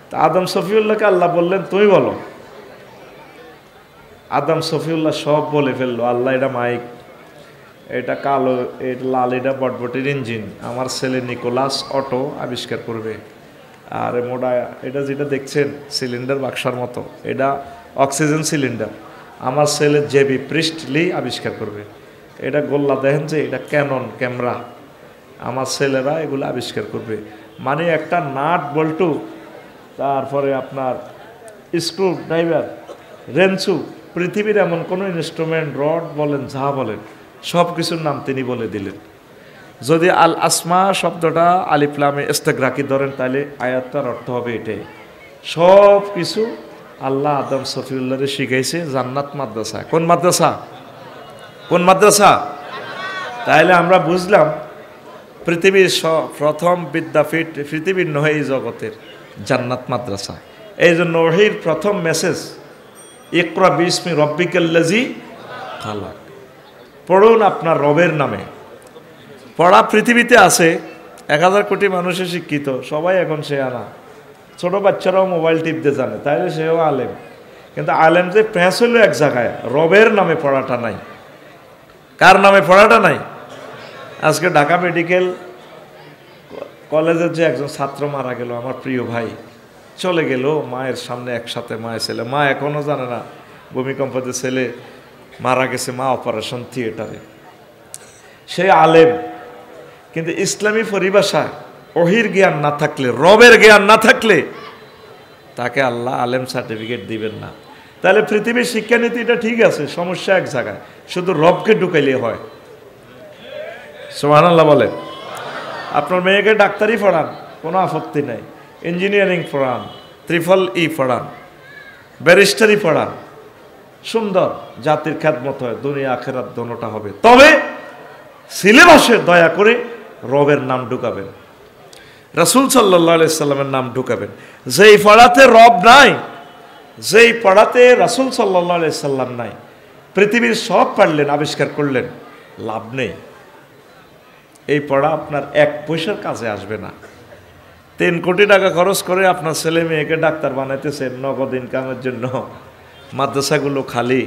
তা আদম সফিউল্লাহকে আল্লাহ বললেন তুমি বলো। আদম সফিউল্লাহ সব বলে ফেললো। আল্লাহ এটা মাইক, এটা কালো, এটা লাল, এটা বটবটির ইঞ্জিন, আমার ছেলে নিকোলাস অটো আবিষ্কার করবে। আর মোটা এটা যেটা দেখছেন সিলিন্ডার বাক্সার মতো, এটা অক্সিজেন সিলিন্ডার, আমার ছেলে জেবি প্রিস্টলি আবিষ্কার করবে। এটা গোল্লা দেখেন যে এটা ক্যানন ক্যামেরা, আমার ছেলেরা এগুলো আবিষ্কার করবে। মানে একটা নাট বল্টু, তারপরে আপনার স্ক্রু ড্রাইভার, রেঞ্চু, পৃথিবীর এমন কোনো ইনস্ট্রুমেন্ট, রড বলেন যা বলেন সব কিছুর নাম তিনি বলে দিলেন। যদি আল আসমা শব্দটা আলিফ লামে ইস্তেগরাকি ধরেন তাহলে আয়াতটার অর্থ হবে এটাই। সব কিছু আল্লাহ আদম সফিউল্লাহরে শিখাইছে জান্নাত মাদ্রাসা। কোন মাদ্রাসা? কোন মাদ্রাসা? তাইলে আমরা বুঝলাম পৃথিবীর প্রথম বিদ্যাপীঠ পৃথিবীর নয় এই জগতের জান্নাত মাদ্রাসা। এই জন্য ওহির প্রথম মেসেজ ইকরা বিসমি রব্বিকাল্লাযী খালাক, পড়ুন আপনার রবের নামে। পড়া পৃথিবীতে আছে 1000 কোটি মানুষের শিক্ষিত, সবাই এখন সে আনা। ছোট বাচ্চারাও মোবাইল টিপতে জানে, তাইলে সেও আলেম। কিন্তু আলেম যে প্যাঁচ হলো এক জায়গায়, রবের নামে পড়াটা নাই। কার নামে পড়াটা নাই? আজকে ঢাকা মেডিকেল কলেজের যে একজন ছাত্র মারা গেল, আমার প্রিয় ভাই, চলে গেল মায়ের সামনে একসাথে, মায়ের ছেলে, মা এখনও জানে না ভূমিকম্পতে ছেলে মারা গেছে, মা অপারেশন থিয়েটারে। সে আলেম, কিন্তু ইসলামী পরিভাষায় ওহির জ্ঞান না থাকলে, রবের জ্ঞান না থাকলে তাকে আল্লাহ আলেম সার্টিফিকেট দিবেন না। তাহলে পৃথিবীর শিক্ষানীতিটা ঠিক আছে, সমস্যা এক জায়গায়, শুধু রবকে ঢুকাইলে হয়। সুবহানাল্লাহ বলেন। আপনার মেয়েকে ডাক্তারি পড়ান, কোনো আপত্তি নাই, ইঞ্জিনিয়ারিং পড়ান, ত্রিফল পড়ান, ব্যারিস্টারি পড়ান, সুন্দর, জাতির খ্যাতমত হয়, দুনিয়া আখেরাত দোনোটা হবে। তবে সিলেবাসে দয়া করে রবের নাম ঢুকাবেন, রাসূল সাল্লাল্লাহু আলাইহি সাল্লামের নাম ঢুকাবেন। যেই পড়াতে রব নাই, যেই পড়াতে রাসূল সাল্লাল্লাহু আলাইহি সাল্লাম নাই, পৃথিবীর সব পারলেন, আবিষ্কার করলেন, লাভ নেই। এই পড়া আপনার 1 পয়সার কাজে আসবে না। 3 কোটি টাকা খরচ করে আপনার ছেলে মেয়েকে ডাক্তার বানাইতেছেন নগদ ইনকামের জন্য, মাদ্রাসাগুলো খালি।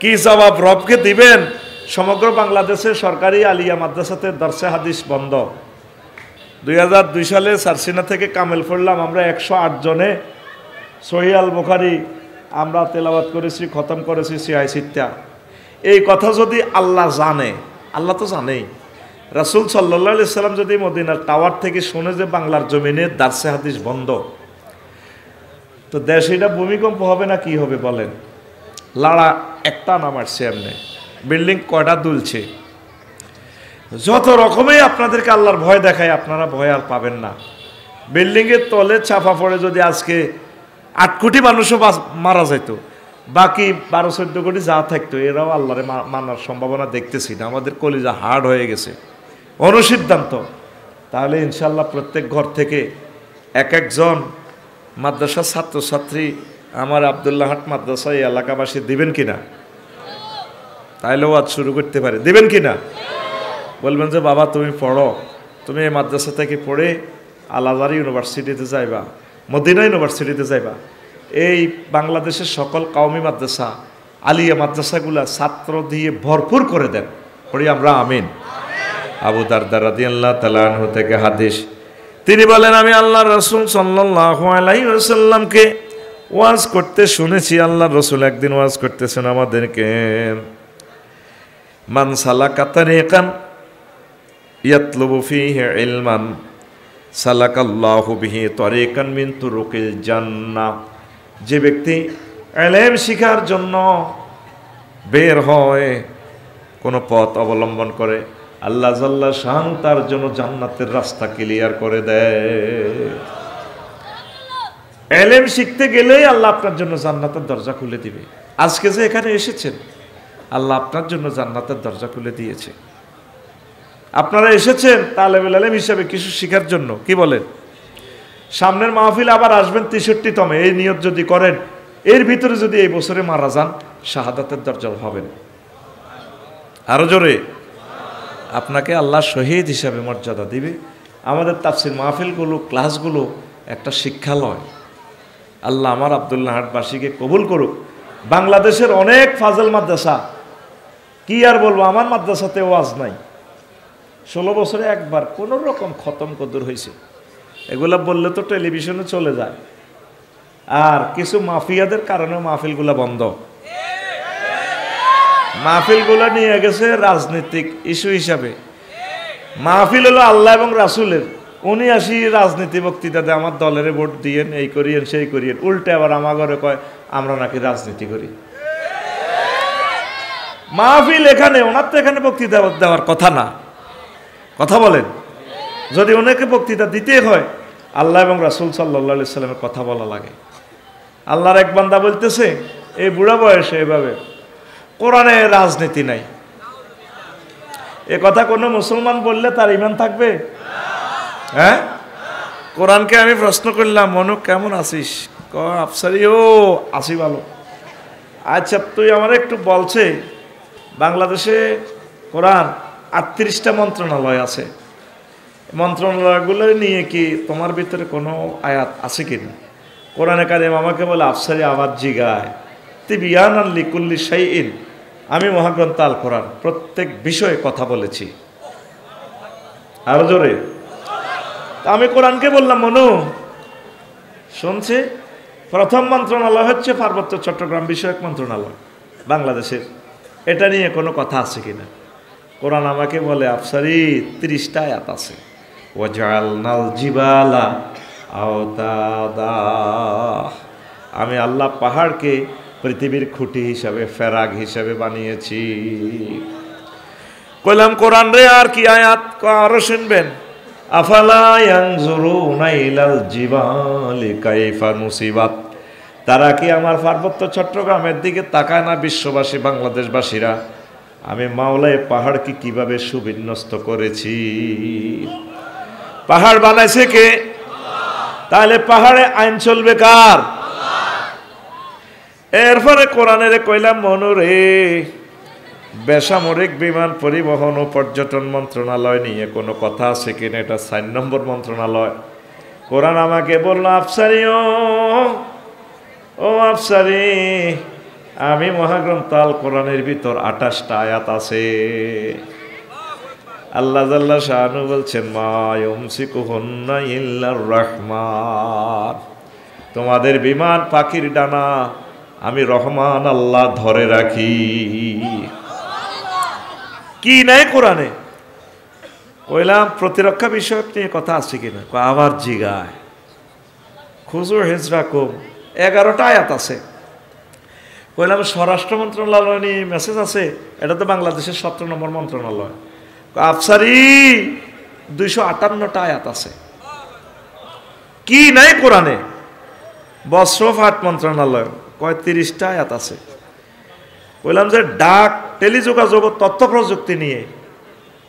কি জবাব রবকে দিবেন? সমগ্র বাংলাদেশে সরকারি আলিয়া মাদ্রাসাতে দরসে হাদিস বন্ধ। 2002 সালে সারসিনা থেকে কামেল পড়লাম আমরা 108 জনে, সহিহ আল বুখারী আমরা তেলাওয়াত করেছি, খতম করেছি, সিয়াই সিত্তা। এই কথা যদি আল্লাহ জানে, আল্লাহ তো জানেই, রাসূল সাল্লাল্লাহু আলাইহি সাল্লাম যদি মদিনার টাওয়ার থেকে শুনে যে বাংলার জমিনে দারসে হাদিস বন্ধ, তো দেশ এটা ভূমিকম্প হবে না কি হবে বলেন? লাড়া একটা নামাচ্ছে, এমনি বিল্ডিং কয়টা দুলছে। যত রকমই আপনাদেরকে আল্লাহর ভয় দেখায়, আপনারা ভয় আর পাবেন না। বিল্ডিংয়ের তলে চাপা পড়ে যদি আজকে 8 কোটি মানুষও মারা যাইতো, বাকি 12-14 কোটি যা থাকতো, এরাও আল্লাহরে মানার সম্ভাবনা দেখতেছি না। আমাদের কলিজা হার্ড হয়ে গেছে, অনুসিদ্ধান্ত। তাহলে ইনশাল্লাহ প্রত্যেক ঘর থেকে এক একজন মাদ্রাসার ছাত্রছাত্রী আমার আব্দুল্লাহাট মাদ্রাসা এই এলাকাবাসী দিবেন কিনা? তাইলেও আজ শুরু করতে পারে, দিবেন কিনা? বলবেন যে বাবা তুমি পড়ো, তুমি এই মাদ্রাসা থেকে পড়ে আল আজহার ইউনিভার্সিটিতে যাইবা, মদিনা ইউনিভার্সিটিতে যাইবা। এই বাংলাদেশের সকল কওমি মাদ্রাসা, আলিয়া মাদ্রাসাগুলা ছাত্র দিয়ে ভরপুর করে দেন, পড়ি আমরা আমিন। আবু দারদা রাদিয়াল্লাহু তাআলা আনহু থেকে হাদিস, তিনি বলেন আমি আল্লাহর রাসূল সাল্লাল্লাহু আলাইহি ওয়াসাল্লামকে ওয়াজ করতে শুনেছি। আল্লাহর রাসূল একদিন ওয়াজ করতেছেন আমাদেরকে, মান সালাকা তারিকান ইয়াতলুবু ফীহি ইলমান সালাকাল্লাহু বিহি তারিকান মিন তুরুকিল জান্নাহ। যে ব্যক্তি ইলম শিখার জন্য বের হয়, কোনো পথ অবলম্বন করে, আল্লাহ জাল্লা শান তার জন্য জান্নাতের রাস্তা ক্লিয়ার করে দেয়। ইলম শিখতে গেলেই আল্লাহ আপনার জন্য জান্নাতের দরজা খুলে দিবে। আজকে যে এখানে এসেছেন, আল্লাহ আপনার জন্য জান্নাতের দরজা খুলে দিয়েছে। আপনারা এসেছেন তালেবুল ইলম হিসাবে কিছু শেখার জন্য, কি বলেন? সামনের মাহফিল আবার আসবেন 63তমে, এই নিয়ত যদি করেন এর ভিতরে যদি এই বছরে মারা যান শাহাদাতের দরজা হবেন। আরো জোরে, আপনাকে আল্লাহ শহীদ হিসাবে মর্যাদা দিবে। আমাদের তাফসীর মাহফিলগুলো, ক্লাসগুলো একটা শিক্ষালয়। আল্লাহ আমার আব্দুল্লাহ হাটবাসীকে কবুল করুক। বাংলাদেশের অনেক ফাজল মাদ্রাসা, কি আর বলবো, আমার মাদ্রাসাতে ওয়াজ নাই, 16 বছরে একবার কোন রকম খতম কদর হয়েছে। এগুলা বললে তো টেলিভিশনে চলে যায়। আর কিছু মাফিয়াদের কারণে মাহফিলগুলা বন্ধ। মাহফিলগুলা নিয়ে গেছে রাজনৈতিক ইস্যু হিসাবে। মাহফিল হলো আল্লাহ এবং রাসূলের, উনি আসি রাজনীতি বক্তৃতা দেয়, আমার দলের ভোট দিয়েন, এই করিয়েন সেই করিয়েন, উল্টে আবার আমার ঘরে কয় আমরা নাকি রাজনীতি করি। মাহফিল এখানে, ওনার তো এখানে বক্তৃতা দেওয়ার কথা না, কথা বলেন। যদি ওনাকে বক্তৃতা দিতে হয় আল্লাহ এবং রাসূল সাল্লাল্লাহু আলাইহি সাল্লামের কথা বলা লাগে। আল্লাহর এক বান্দা বলতেছে এই বুড়া বয়সে এভাবে, কোরআনে রাজনীতি নাই। এ কথা কোনো মুসলমান বললে তার ঈমান থাকবে? হ্যাঁ, কোরআনকে আমি প্রশ্ন করলাম, মনু কেমন আছিস? আফসারি, ও আসি ভালো। আচ্ছা তুই আমার একটু বলছে, বাংলাদেশে কোরআন 38টা মন্ত্রণালয় আছে, মন্ত্রণালয়গুলো নিয়ে কি তোমার ভিতরে কোনো আয়াত আছে কিনা? কোরআনে কারিম আমাকে বলে আফসারি আবার জিগায় তিবিয়ানান লিকুল্লি শাইইন, আমি মহাগ্রন্থ আল কোরআন প্রত্যেক বিষয়ে কথা বলেছি। আরো জোরে, আমি কোরআনকে বললাম মনু শুনছে, প্রথম মন্ত্রণালয় হচ্ছে পার্বত্য চট্টগ্রাম বিষয়ক মন্ত্রণালয় বাংলাদেশের, এটা নিয়ে কোনো কথা আছে কিনা? কোরআন আমাকে বলে আফসারি 30টা আয়াত আছে। ওয়াজআলনাল জিবালা আওতাদা, আমি আল্লাহ পাহাড়কে পৃথিবীর খুঁটি হিসাবে, ফেরাগ হিসাবে বানিয়েছি। কইলাম কোরআন রে আর কি আয়াত আরো শুনবেন? আফালা ইয়ানজুরুনা ইলাল জিবালি কাইফা নুসিবাত, তারা কি আমার পার্বত্য চট্টগ্রামের দিকে তাকায় না? বিশ্ববাসী, বাংলাদেশবাসীরা, আমি মাওলাই পাহাড়কে কিভাবে সুবিন্যস্ত করেছি। পাহাড় বানাইছে কে? তাহলে পাহাড়ে আইন চলবে কার? এরপরে কোরআনের কইলাম মনুরে, বেসামরিক বিমান পরিবহন ও পর্যটন মন্ত্রণালয় নিয়ে কোনো কথা আছে কিনা? এটা 4 নম্বর মন্ত্রণালয়। কোরআন আমাকে বলল আফসারি, ও আফসারি, আমি মহাগ্রন্থ আল কোরআনের ভিতর 28টা আয়াত আছে। আল্লাহ জাল্লা শানু বলছেন মা ইউমসিকুহুন্না ইল্লার রহমান, তোমাদের বিমান পাখির ডানা আমি রহমান আল্লাহ ধরে রাখি। কি নাই কোরআনে? কইলাম প্রতিরক্ষা বিষয়ক নিয়ে কথা আছে কিনা? আবার জিগায়। খুজু হিজরাকুম 11টা আয়াত আছে। কইলাম স্বরাষ্ট্র মন্ত্রণালয় নিয়ে মেসেজ আছে, এটা তো বাংলাদেশের 17 নম্বর মন্ত্রণালয়। আফসারি 258টা আয়াত আছে। কি নাই কোরআনে? বস্ত্রফাট মন্ত্রণালয় 30টা আয়াত আছে। বললাম যে ডাক, টেলিযোগাযোগ, তথ্য প্রযুক্তি নিয়ে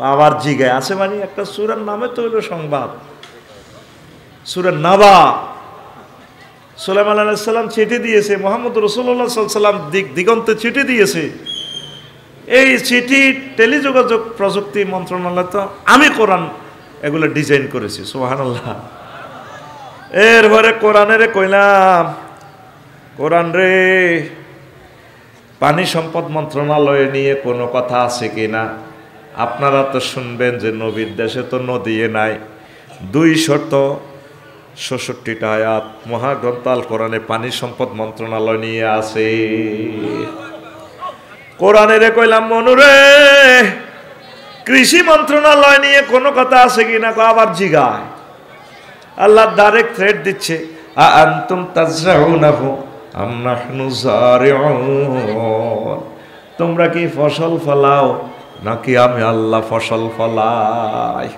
আবার জিগায় আছে। মানে একটা সূরার নামে তো হলো সংবাদ, সূরা নাবা। সুলাইমান আলাইহিস সালাম চিঠি দিয়েছে, মুহাম্মদ রাসূলুল্লাহ সাল্লাল্লাহু আলাইহি ওয়াসাল্লাম দিগন্তে চিঠি দিয়েছে। এই চিঠি টেলিযোগাযোগ প্রযুক্তি মন্ত্রণালয়, তো আমি কোরআন এগুলো ডিজাইন করেছি। সুবহানাল্লাহ। এরপরে কোরআনের কইলাম কোরআন রে, পানি সম্পদ মন্ত্রণালয় নিয়ে কোনো কথা আছে কিনা? আপনারা তো শুনবেন যে নবীর দেশে তো নদী নাই। 266টা আয়াত মহাগ্রন্থ আল কোরআনে পানি সম্পদ মন্ত্রণালয় নিয়ে আছে। কোরআনের কইলাম মনুরে, কৃষি মন্ত্রণালয় নিয়ে কোনো কথা আছে কিনা? আবার জিগায়। আল্লাহ ডাইরেক্ট থ্রেট দিচ্ছে, আ আনতুম তাজরাউনাহু আম নাহনু যারিউন, তোমরা কি ফসল ফলাও নাকি আমি আল্লাহ ফসল ফলাই?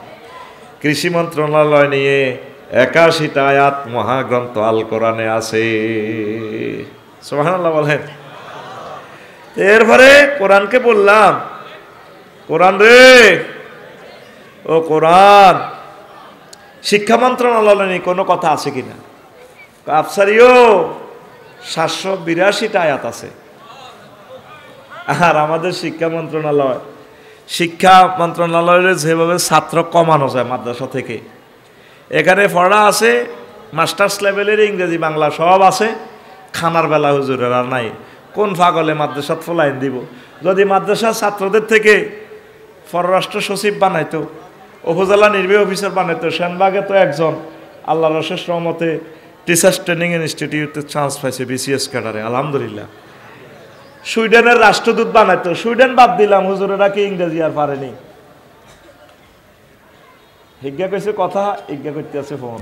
কৃষি মন্ত্রণালয় নিয়ে 81টা আয়াত মহাগ্রন্থ আল কোরআনে আছে। সুবহানাল্লাহ বলেন। এরপরে কোরআনকে বললাম, কোরআন রে, ও কোরআন, শিক্ষা মন্ত্রণালয় নিয়ে কোনো কথা আছে কিনা? আফসারিও 782টা আয়াত আছে। আর আমাদের শিক্ষা মন্ত্রণালয়ের যেভাবে ছাত্র কমানো যায় মাদ্রাসা থেকে, এখানে পড়া আছে মাস্টার্স লেভেলের, ইংরেজি বাংলা সব আছে, খানার বেলা হুজুরের আর নাই। কোন পাগলে মাদ্রাসাত ফলাইন দিব? যদি মাদ্রাসা ছাত্রদের থেকে পররাষ্ট্র সচিব বানাইতো, উপজেলা নির্বাহী অফিসার বানাইতো, সেনবাগে তো একজন আল্লাহর অশেষ রহমতে টিচার্স ট্রেনিং ইনস্টিটিউটে চান্স পাইছে বিসিএস ক্যাডারে, আলহামদুলিল্লাহ। সুইডেনের রাষ্ট্রদূত বানাইতো, সুইডেন বাদ দিলাম, হুজুরেরা কি ইংরেজি আর পারেনি? হিজ্ঞা কইছে কথা, হিজ্ঞা করতে আছে ফোন,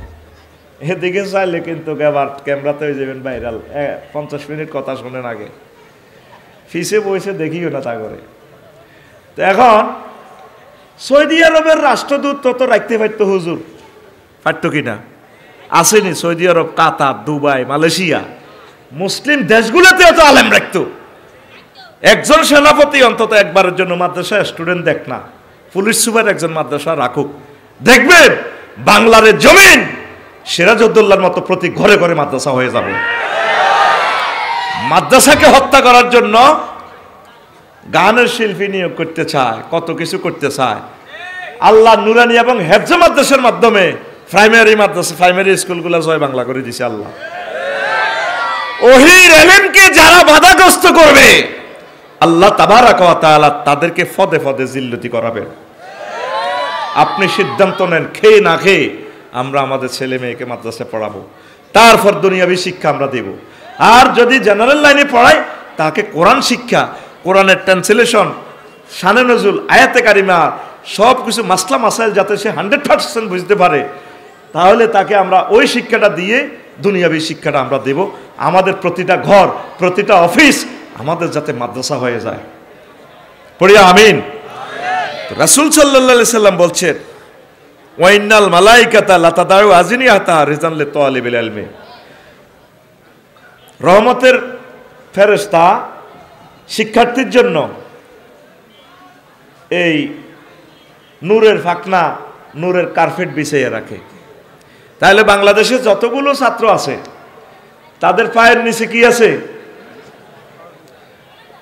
এদিকে চাইলে কিন্তু আবার ক্যামেরাতে হয়ে যাবেন ভাইরাল। 50 মিনিট কথা শোনেন আগে, ফিসে বইছে দেখিও না তা করে। তো এখন সৌদি আরবের রাষ্ট্রদূত তত রাখতে পারতো হুজুর, পারতো কিনা? আসেনি সৌদি আরব, কাতার, দুবাই, মালয়েশিয়া, মুসলিম দেশগুলোতে তো আলেম রাখতো। একজন সেনাপতি অন্তত একবারের জন্য মাদ্রাসা স্টুডেন্ট দেখ না, পুলিশ সুপার একজন মাদ্রাসা রাখুক, দেখবেন বাংলার জমিন সিরাজউদ্দৌলার মতো প্রতি ঘরে ঘরে মাদ্রাসা হয়ে যাবে। মাদ্রাসাকে হত্যা করার জন্য গানের শিল্পী নিয়োগ করতে চায়, কত কিছু করতে চায়। আল্লাহ নুরানি এবং হেফজ মাদ্রাসার মাধ্যমে প্রাইমারি স্কুলগুলো জয় বাংলা করে দিছে আল্লাহ। ওহির ইলমকে যারা বাধাগ্রস্ত করবে, আল্লাহ তাবারাক ওয়া তাআলা তাদেরকে ফদে ফদে জিল্লতি করাবেন। আপনি সিদ্ধান্ত নেন, খেয়ে না খেয়ে আমরা আমাদের ছেলে মেয়েকে মাদ্রাসায় পড়াবো, তারপর দুনিয়াবি শিক্ষা আমরা দেব। আর যদি জেনারেল লাইনে পড়াই, তাকে কোরআন শিক্ষা, কোরআনের ট্রান্সলেশন, শানে নজুল, আয়াতে কারিমা, সব কিছু মাসলা মাসাইল যাতে সে 100% বুঝতে পারে, তাহলে তাকে আমরা ওই শিক্ষাটা দিয়ে দুনিয়াবি শিক্ষাটা আমরা দেব। আমাদের প্রতিটা ঘর, প্রতিটা অফিস আমাদের যাতে মাদ্রাসা হয়ে যায়। পড়িয়া আমিন। রাসূল সাল্লাল্লাহু আলাইহি সাল্লাম বলছেন, ওয়াইনাল মালাইকাতা লাতাদাউ আজনিয়াতা রিজান লিতালিবিল ইলমি, রহমতের ফেরেশতা শিক্ষার্থীর জন্য এই নূরের ফাকনা, নূরের কার্পেট বিছাইয়া রাখে। তাহলে বাংলাদেশে যতগুলো ছাত্র আছে তাদের পায়ের নিচে কি আছে?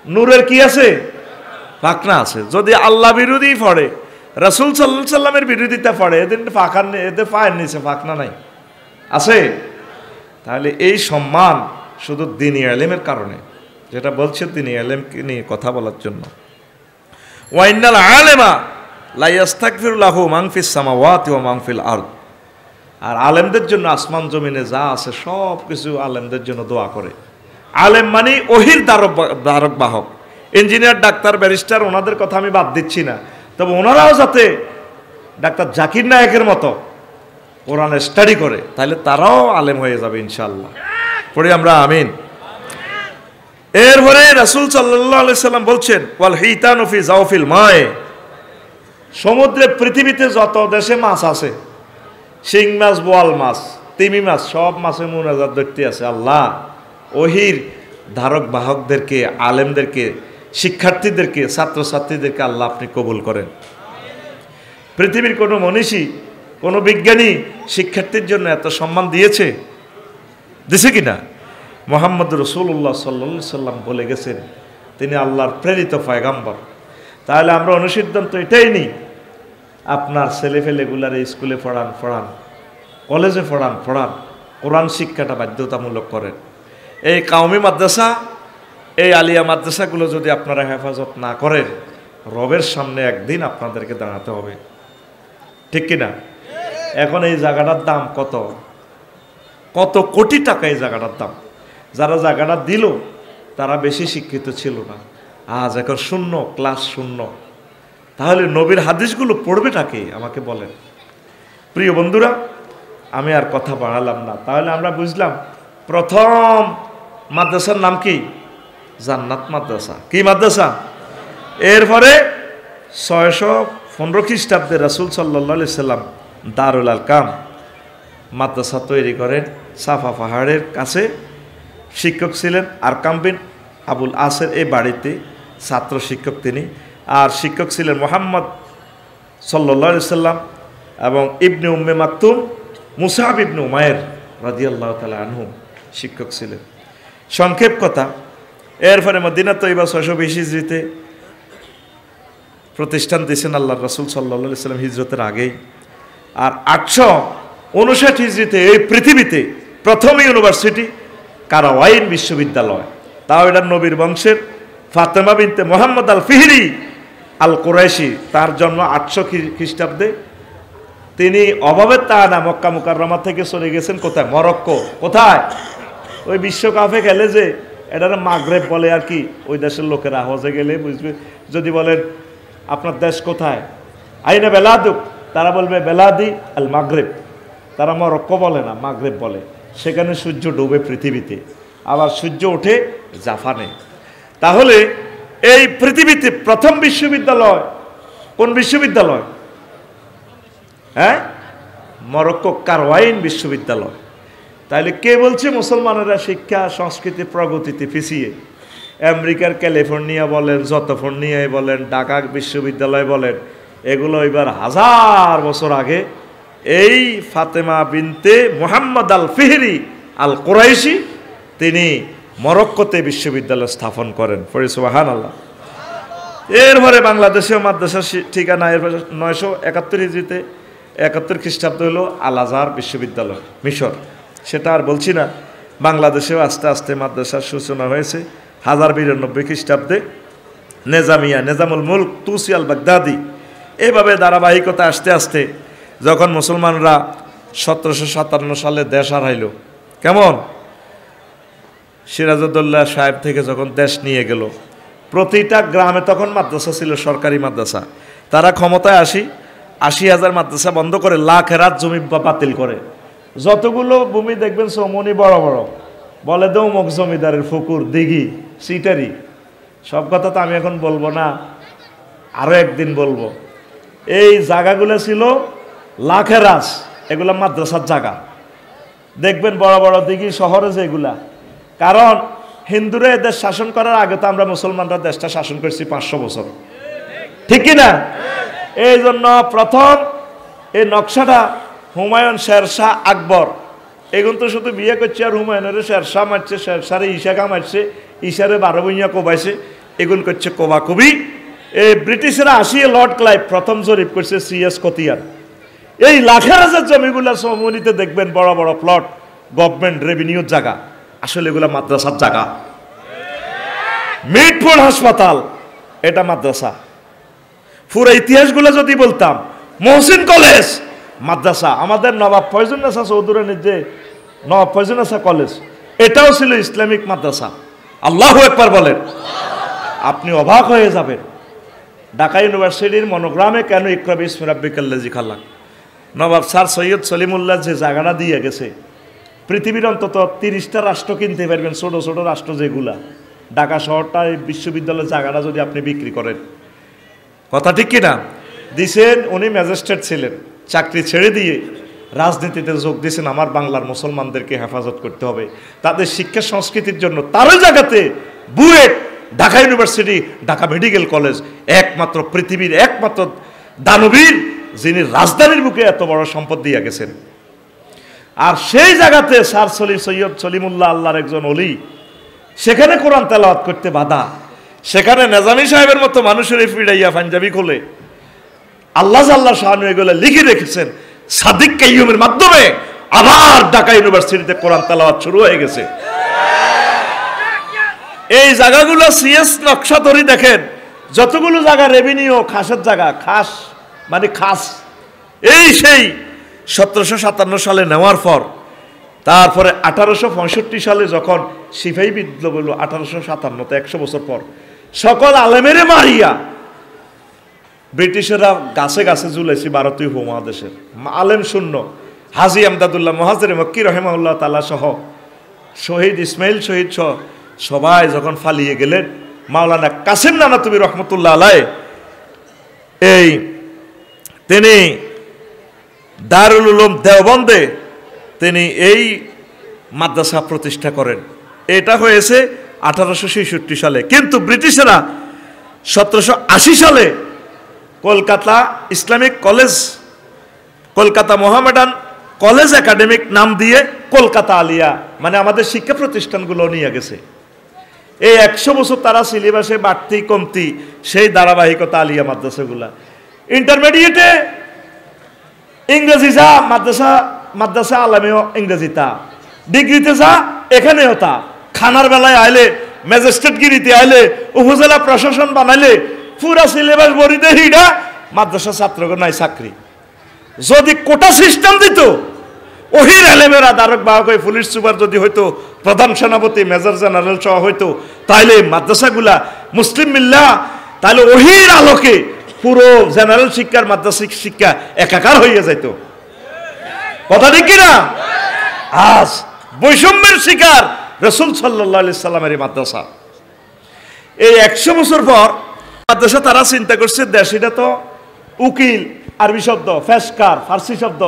নূরের কি আছে? ফাকনা আছে। যদি আল্লাহ বিরোধী পড়ে, রাসূল সাল্লাল্লাহু আলাইহি সাল্লামের বিরোধিতা পড়ে, এদের পায়ের নিচে ফাকনা নাই, আছে? তাহলে এই সম্মান শুধু দ্বীনি ইলমের কারণে, যেটা বলছে দ্বীনি ইলমকে নিয়ে কথা বলার জন্য। ওয়াইনাল আলেমা লা ইস্তাগফিরু লাহু মান ফিস সামাওয়াতি ওয়া মান ফিল আরদ, আর আলেমদের জন্য আসমান জমিনে যা আছে সব কিছু আলেমদের জন্য দোয়া করে। আলেম মানে ওহির ধারক বাহক। ইঞ্জিনিয়ার, ডাক্তার, ব্যারিস্টার, ওনাদের কথা আমি বাদ দিচ্ছি না, তবে ওনারাও যাতে ডাক্তার জাকির নায়েকের মতো কোরআনে স্টাডি করে, তাহলে তারাও আলেম হয়ে যাবে ইনশাআল্লাহ। পড়ি আমরা আমিন। এরপরে রাসূল সাল্লাল্লাহু আলাইহি সাল্লাম বলছেন, ওয়াল হিতানু ফি জাওফিল মায়ে, সমুদ্রে পৃথিবীতে যত দেশে মাছ আছে, শিং মাছ, বোয়াল মাছ, তিমি মাছ, সব মাছে মুনাজাত দেখতে আছে, আল্লাহ ওহির ধারক বাহকদেরকে, আলেমদেরকে, শিক্ষার্থীদেরকে, ছাত্রছাত্রীদেরকে আল্লাহ আপনি কবুল করেন। পৃথিবীর কোনো মনীষী, কোনো বিজ্ঞানী শিক্ষার্থীর জন্য এত সম্মান দিয়েছে? দিছে কিনা? মুহাম্মদ রাসূলুল্লাহ সাল্লাল্লাহু আলাইহি সাল্লাম বলে গেছেন তিনি আল্লাহর প্রেরিত পয়গাম্বর। তাহলে আমরা অনুসিদ্ধান্ত এটাই নিই, আপনার ছেলেফেলেগুলার স্কুলে পড়ান, কলেজে পড়ান, কোরআন শিক্ষাটা বাধ্যতামূলক করেন। এই কাওমি মাদ্রাসা, এই আলিয়া মাদ্রাসাগুলো যদি আপনারা হেফাজত না করেন, রবের সামনে একদিন আপনাদেরকে দাঁড়াতে হবে, ঠিক কিনা? এখন এই জায়গাটার দাম কত কত কোটি টাকা এই জায়গাটার দাম। যারা জায়গাটা দিল তারা বেশি শিক্ষিত ছিল না, আজ এখন শূন্য, ক্লাস শূন্য। তাহলে নবীর হাদিসগুলো পড়বেটা কে আমাকে বলেন। প্রিয় বন্ধুরা, আমি আর কথা বাড়ালাম না। তাহলে আমরা বুঝলাম প্রথম মাদ্রাসার নাম কি? জান্নাত মাদ্রাসা। কি মাদ্রাসা? এরপরে 615 খ্রিস্টাব্দে রাসূল সাল্লাল্লাহু আলাইহি সাল্লাম দারুল আরকাম মাদ্রাসা তৈরি করেন। সাফা পাহাড়ের কাছে শিক্ষক ছিলেন আরকাম বিন আবুল আসের এই বাড়িতে ছাত্র শিক্ষক তিনি। আর শিক্ষক ছিলেন মুহাম্মদ সাল্লাল্লাহু আলাইহি সাল্লাম এবং ইবনে উম্মে মাকতুম মুসআব ইবনে উমাইর রাদিয়াল্লাহু তাআলা আনহু শিক্ষক ছিলেন। সংক্ষেপ কথা, এরপরে মদিনা তৈবা 620 হিজরিতে প্রতিষ্ঠান দিয়েছেন আল্লাহর রাসূল সাল্লাল্লাহু আলাইহি সাল্লাম হিজরতের আগেই। আর 859 হিজরিতে এই পৃথিবীতে প্রথম ইউনিভার্সিটি কারাওয়াইন বিশ্ববিদ্যালয়, তাও এটা নবীর বংশের ফাতেমা বিনতে মুহাম্মদ আল ফিহরি আল কুরাইশি, তার জন্ম 800 খ্রিস্টাব্দে। তিনি অভাবের তাড়না মক্কা মুকাররমা থেকে চলে গেছেন কোথায়? মরক্কো। কোথায়? ওই বিশ্বকাপে খেলে যে এটা মাগরেব বলে আর কি, ওই দেশের লোকেরা হজে গেলে বুঝবে, যদি বলেন আপনার দেশ কোথায়, আইনা বেলাদুক, তারা বলবে বেলাদি আল মাগরেব। তারা মরক্কো বলে না, মাগরেব বলে। সেখানে সূর্য ডুবে পৃথিবীতে, আবার সূর্য ওঠে জাপানে। তাহলে এই পৃথিবীতে প্রথম বিশ্ববিদ্যালয় কোন বিশ্ববিদ্যালয়? হ্যাঁ, মরক্কো কারওয়াইন বিশ্ববিদ্যালয়। তাইলে কে বলছে মুসলমানেরা শিক্ষা সংস্কৃতি প্রগতিতে পিছিয়ে? আমেরিকার ক্যালিফোর্নিয়া বলেন, যতফোর্নিয়ায় বলেন, ঢাকা বিশ্ববিদ্যালয় বলেন, এগুলো এবার 1000 বছর আগে এই ফাতেমা বিনতে মুহাম্মদ আল ফিহরি আল কুরাইশি তিনি মরক্কোতে বিশ্ববিদ্যালয় স্থাপন করেন। পড়ি সুবহানাল্লাহ। এরপরে বাংলাদেশেও মাদ্রাসা ঠিকানা 971 হিজরিতে 71 খ্রিস্টাব্দ হলো আল আজহার বিশ্ববিদ্যালয় মিশর। সেটা আর বলছি না। বাংলাদেশেও আস্তে আস্তে মাদ্রাসার সূচনা হয়েছে 1092 খ্রিস্টাব্দে নেজামিয়া, নেজামুল মুলক তুসি আল বাগদাদি। এভাবে ধারাবাহিকতা আসতে আসতে যখন মুসলমানরা 1757 সালে দেশ হারাইল, কেমন সিরাজউদ্দৌলা সাহেব থেকে যখন দেশ নিয়ে গেল, প্রতিটা গ্রামে তখন মাদ্রাসা ছিল, সরকারি মাদ্রাসা। তারা ক্ষমতায় 80,000 মাদ্রাসা বন্ধ করে, লাখ হেরাত জমি বাতিল করে। যতগুলো ভূমি দেখবেন সমনি বড় বড়, বলে দেও মুখ জমিদারের ফুকুর দিঘি সিটারি, সব কথা তো আমি এখন বলবো না, আরো একদিন বলবো। এই জায়গাগুলো ছিল লাখের রাজ, এগুলা মাদ্রাসার জায়গা। দেখবেন বড় বড় দিঘি শহরে যেগুলা, কারণ হিন্দুরা এদের শাসন করার আগে তো আমরা মুসলমানরা দেশটা শাসন করছি 500 বছর, ঠিক কিনা? এই জন্য প্রথম এই নকশাটা হুমায়ুন, শেরশাহ, আকবর, এগুলো তো শুধু বিয়ে করছে আর হুমায়ুনের শেরশাহ মারছে, শেরশারে ইশাকা মারছে, ইশারে 12 ভূঁইয়া কোবাইছে, এগুলো করছে কোবাকুবি। এই ব্রিটিশরা আসিয়ে লর্ড ক্লাইভ প্রথম জরিপ করছে সিএস কতিয়ার। এই লাখের হাজার জমিগুলা সমনিতে দেখবেন বড় বড় প্লট, গভর্নমেন্ট রেভিনিউর জায়গা, আসলে এগুলা মাদ্রাসার জায়গা। মিটফোর হাসপাতাল এটা মাদ্রাসা। পুরো ইতিহাসগুলো যদি বলতাম, মহসিন কলেজ মাদ্রাসা। আমাদের নবাব ফয়জুন্নেসা চৌধুরানীর যে নবাব ফয়জুন্নেসা কলেজ, এটাও ছিল ইসলামিক মাদ্রাসা। আল্লাহু আকবার বলেন। আপনি অবাক হয়ে যাবেন, ঢাকা ইউনিভার্সিটির মনোগ্রামে কেন ইকরা বিসমি রাব্বিকাল্লাযী খালাক। নবাব স্যার সৈয়দ সলিমুল্লাহ যে জায়গাটা দিয়ে গেছে, পৃথিবীর অন্তত 30টা রাষ্ট্র কিনতে পারবেন, ছোট ছোট রাষ্ট্র যেগুলা। ঢাকা শহরটা এই বিশ্ববিদ্যালয়ের জায়গাটা যদি আপনি বিক্রি করেন, কথা ঠিক কিনা? দিছেন। উনি ম্যাজিস্ট্রেট ছিলেন, চাকরি ছেড়ে দিয়ে রাজনীতিতে যোগ দিয়েছেন। আমার বাংলার মুসলমানদেরকে হেফাজত করতে হবে, তাদের শিক্ষা সংস্কৃতির জন্য। তারই জায়গাতে BUET, Dhaka university, Dhaka medical college, একমাত্র পৃথিবীর একমাত্র দানবীর যিনি রাজধানীর বুকে এত বড় সম্পদ দিয়ে গেছেন। আর সেই জায়গাতে স্যার সৈয়দ সলিমুল্লাহ আল্লাহর একজন ওলি, সেখানে কোরআন তেলাওয়াত করতে বাধা। সেখানে নেজামি সাহেবের মতো মানুষের ফিরাইয়া পাঞ্জাবি খোলে আল্লাহ শাহানু এগুলো লিখে রেখেছেন। সাদিক কাইয়ুমের মাধ্যমে আবার ঢাকা ইউনিভার্সিটিতে কোরআন তেলাওয়াত শুরু হয়ে গেছে। এই জায়গাগুলো সিএস নকশা ধরে দেখেন, যতগুলো জায়গা রেভিনিউ খাসের জায়গা, খাস মানে খাস। এই সেই 1757 সালে নেওয়ার পর, তারপরে 1865 সালে যখন সিপাহী বিপ্লব হলো, 1857 100 বছর পর, সকল আলেমেরে মারিয়া ব্রিটিশেরা গাছে গাছে ঝুলাইছে ভারতীয় উপমহাদেশের। আলেম শূন্য। হাজী আমদাদুল্লাহ মুহাজির মক্কি রহিমাহুল্লাহ তাআলা সহ শহীদ ইসমাইল শহীদ সহ সবাই যখন ফালিয়ে গেলেন, মাওলানা কাসিম নানাতুবি রহমতুল্লাহ আলাইহি তিনি দারুল উলুম দেওবন্দে তিনি এই মাদ্রাসা প্রতিষ্ঠা করেন। এটা হয়েছে 1866 সালে। কিন্তু ব্রিটিশরা 1780 সালে Kolkata Islamic college, Kolkata Mohammedan college academic নাম দিয়ে কলকাতা আলিয়া মানে আমাদের শিক্ষা প্রতিষ্ঠানগুলো নিয়ে গেছে। এই 100 বছর তারা সিলেবাসে বাড়তি কমতি সেই ধারাবাহিকতা আলিয়া মাদ্রাসাগুলা। ইন্টারমিডিয়েটে ইংরেজি যা, মাদ্রাসা আলামেও ইংরেজি তা, ডিগ্রিতে যা এখানেও তা, খানার বেলায় আইলে ম্যাজিস্ট্রেট গিরিতে আইলে উপজেলা প্রশাসন বানাইলে পুরা সিলেবাস বরিতে হিডা মাদ্রাসা ছাত্রগণ নাই চাকরি। যদি কোটা সিস্টেম দিত, ওহির আলেমেরা দারক বাহক হয়ে পুলিশ সুপার যদি হইতো, প্রধান সেনাপতি মেজর জেনারেল সহ হইতো, তাইলে মাদ্রাসাগুলা মুসলিম মিল্লা, তাহলে ওহির আলোকে পুরো জেনারেল শিক্ষার মাদ্রাসিক শিক্ষা একাকার হইয়া যাইত। কথা ঠিক কিনা? আজ বৈষম্যের শিকার রাসূল সাল্লাল্লাহু আলাইহি সাল্লামের মাদ্রাসা। এই 100 বছর পর মাদ্রাসা তারা চিন্তা করছে, দেশিটা তো উকিল আরবি শব্দ, ফেসকার ফার্সি শব্দ,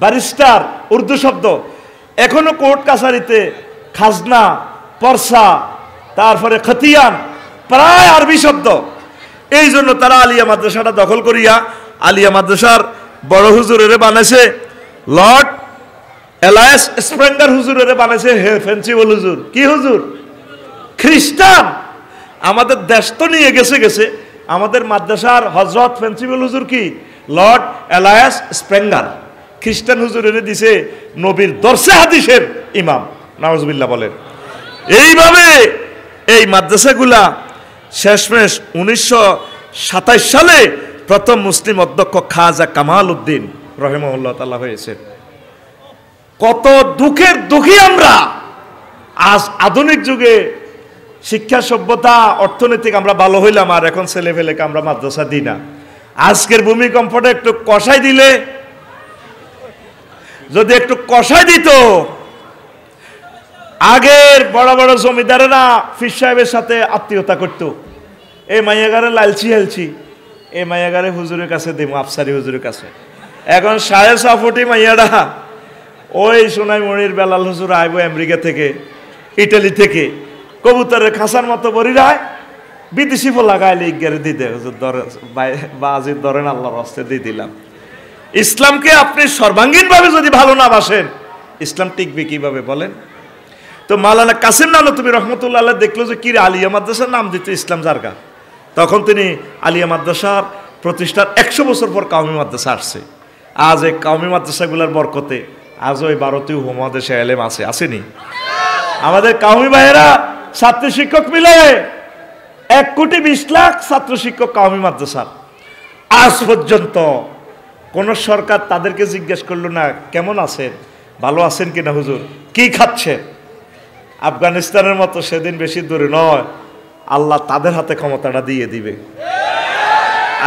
ব্যারিস্টার উর্দু শব্দ, এখনো কোর্ট কাছারিতে খাজনা, পরসা, তারপরে খতিয়ান প্রায় আরবি শব্দ। এই জন্য তারা আলিয়া মাদ্রাসাটা দখল করিয়া আলিয়া মাদ্রাসার বড় হুজুরের বানাইছে লর্ড এলায়াস স্প্রেঙ্গার হুজুরের বানাইছে প্রিন্সিপাল হুজুর। কি হুজুর? খ্রিস্টান। আমাদের দেশ তো নিয়ে গেছে আমাদের মাদ্রাসার হযরত প্রিন্সিপাল হুজুর কি? Lord এলায়াস Sprenger. খ্রিস্টান হুজুরের দিছে নবীর দর্শে হাদিসের ইমাম। নাউজুবিল্লাহ বলেন। এইভাবে এই মাদ্রাসাগুলা শেষমেশ 1927 সালে প্রথম মুসলিম অধ্যক্ষ খাজা কামাল উদ্দিন রহিমাহুল্লাহ তাআলা হয়েছে। কত দুঃখের দুঃখী আমরা আজ আধুনিক যুগে শিক্ষা সভ্যতা অর্থনৈতিক আমরা ভালো হইলাম, আর এখন ছেলে ফেলেকে আমরা মাদ্রাসা দিই না। আজকের ভূমিকম্পটা একটু কষাই দিলে, যদি একটু কষাই দিত, আগের বড় বড় জমিদারেরা ফির সাহেবের সাথে আত্মীয়তা করত। এই মাইয়াগারে লালচি হেলছি, এই মাইয়াগারে হুজুরের কাছে দেব, আফসারি হুজুরের কাছে। এখন 4.5 মাইয়াডা ওই সোনাইমুড়ির বেলাল হুজুর আইব আমেরিকা থেকে, ইটালি থেকে, কবুতরের খাসার মতো বরিরায় বিদেশি ফোলা গাইলে ইজ্ঞারে দিতে হুজুর বাজির ধরেন আল্লাহর হস্তে দিয়ে দিলাম। ইসলামকে আপনি সর্বাঙ্গীনভাবে যদি ভালো না বাসেন, ইসলাম টিকবে কিভাবে বলেন? তো মাওলানা কাসিম নানতুবি রহমতুল্লাহ আলাইহি দেখলো যে কি আলিয়া মাদ্রাসার নাম দিতে ইসলাম জারগা, তখন তিনি আলিয়া মাদ্রাসার প্রতিষ্ঠার 100 বছর পর কওমি মাদ্রাসা আসছে। আজ এই কওমি মাদ্রাসাগুলোর বরকতে আজও এই ভারতীয় উপমহাদেশে এলেম আছে, আসেনি? আমাদের কওমি ভাইয়েরা ছাত্র শিক্ষক মিলে 1,20,00,000 ছাত্র শিক্ষক কওমি মাদ্রাসার। আজ পর্যন্ত কোন সরকার তাদেরকে জিজ্ঞেস করলো না কেমন আছেন, ভালো আছেন কিনা হুজুর, কি খাচ্ছেন? আফগানিস্তানের মতো সেদিন বেশি দূরে নয়, আল্লাহ তাদের হাতে ক্ষমতাটা দিয়ে দিবে।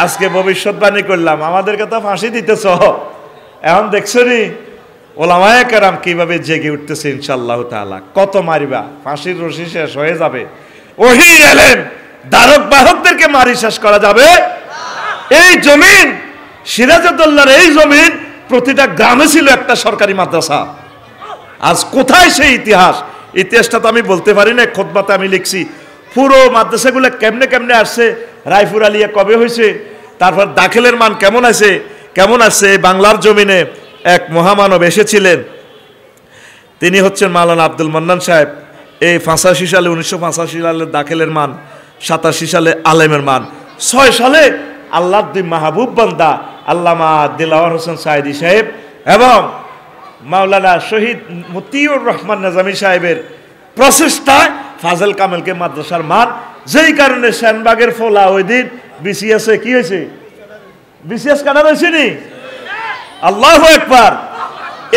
আজকে ভবিষ্যৎবাণী করলাম, আমাদেরকে তো ফাঁসি দিতেছ, এখন দেখছো নি ওলামায়ে কেরাম কিভাবে জেগে উঠতেছে ইনশাআল্লাহ তাআলা। কত মারিবা, ফাঁসির রশি শেষ হয়ে যাবে, ওহী এলেম ধারক বাহকদেরকে মারি শেষ করা যাবে? এই জমিন সিরাজউদ্দৌলার এই জমিন প্রতিটা গ্রামে ছিল একটা সরকারি মাদ্রাসা। আজ কোথায় সেই ইতিহাস? ইতিহাসটা তো আমি বলতে পারি না, খুতবাতে আমি লিখছি পুরো মাদ্রাসাগুলো কেমনে কেমনে আসছে, রায়পুর আলিয়া কবে হয়েছে, তারপর দাখিলের মান কেমন আছে কেমন আসছে। বাংলার জমিনে এক মহামানব এসেছিলেন, তিনি হচ্ছেন মাওলানা আব্দুল মান্নান সাহেব। এই 85 সালে 1985 সালে দাখিলের মান, 87 সালে আলেমের মান, 6 সালে আল্লাহর দুই মাহবুব বান্দা আল্লামা দিলওয়ার হোসেন সাইদি সাহেব এবং মাওলানা শহীদ মতিউর রহমান নিজামী সাহেবের প্রচেষ্টায় ফাজল কামেলকে মাদ্রাসার মান, যেই কারণে সেনবাগের ফোলা ওই দিন বিসিএসে কি হয়েছে, বিসিএস কাটা হয়েছে নি? আল্লাহু আকবার।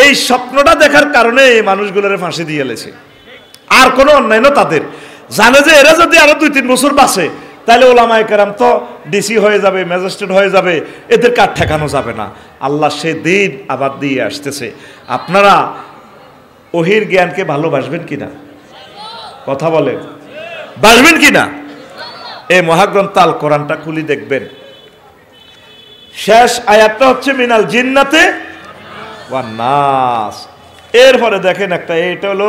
এই স্বপ্নটা দেখার কারণে এই মানুষগুলোরে ফাঁসি দিয়ে গেছে। আর কোনো অন্যায় না তাদের, জানে যে এরা যদি আরো 2-3 বছর বাঁচে তাহলে ওলামায়ে কেরাম তো ডিসি হয়ে যাবে, ম্যাজিস্ট্রেট হয়ে যাবে, এদের কার ঠেকানো যাবে না। আল্লাহ সে দিন আবার দিয়ে আসতেছে। আপনারা ওহির জ্ঞানকে ভালোবাসবেন কিনা? কথা বলেন, বাসবেন কিনা? এই মহাগ্রন্থ আল কোরআনটা খুলি দেখবেন, শেষ আয়াতটা হচ্ছে মিনাল জিন্নাতে ওয়ান নাস। এরপরে দেখেন একটা, এটা হলো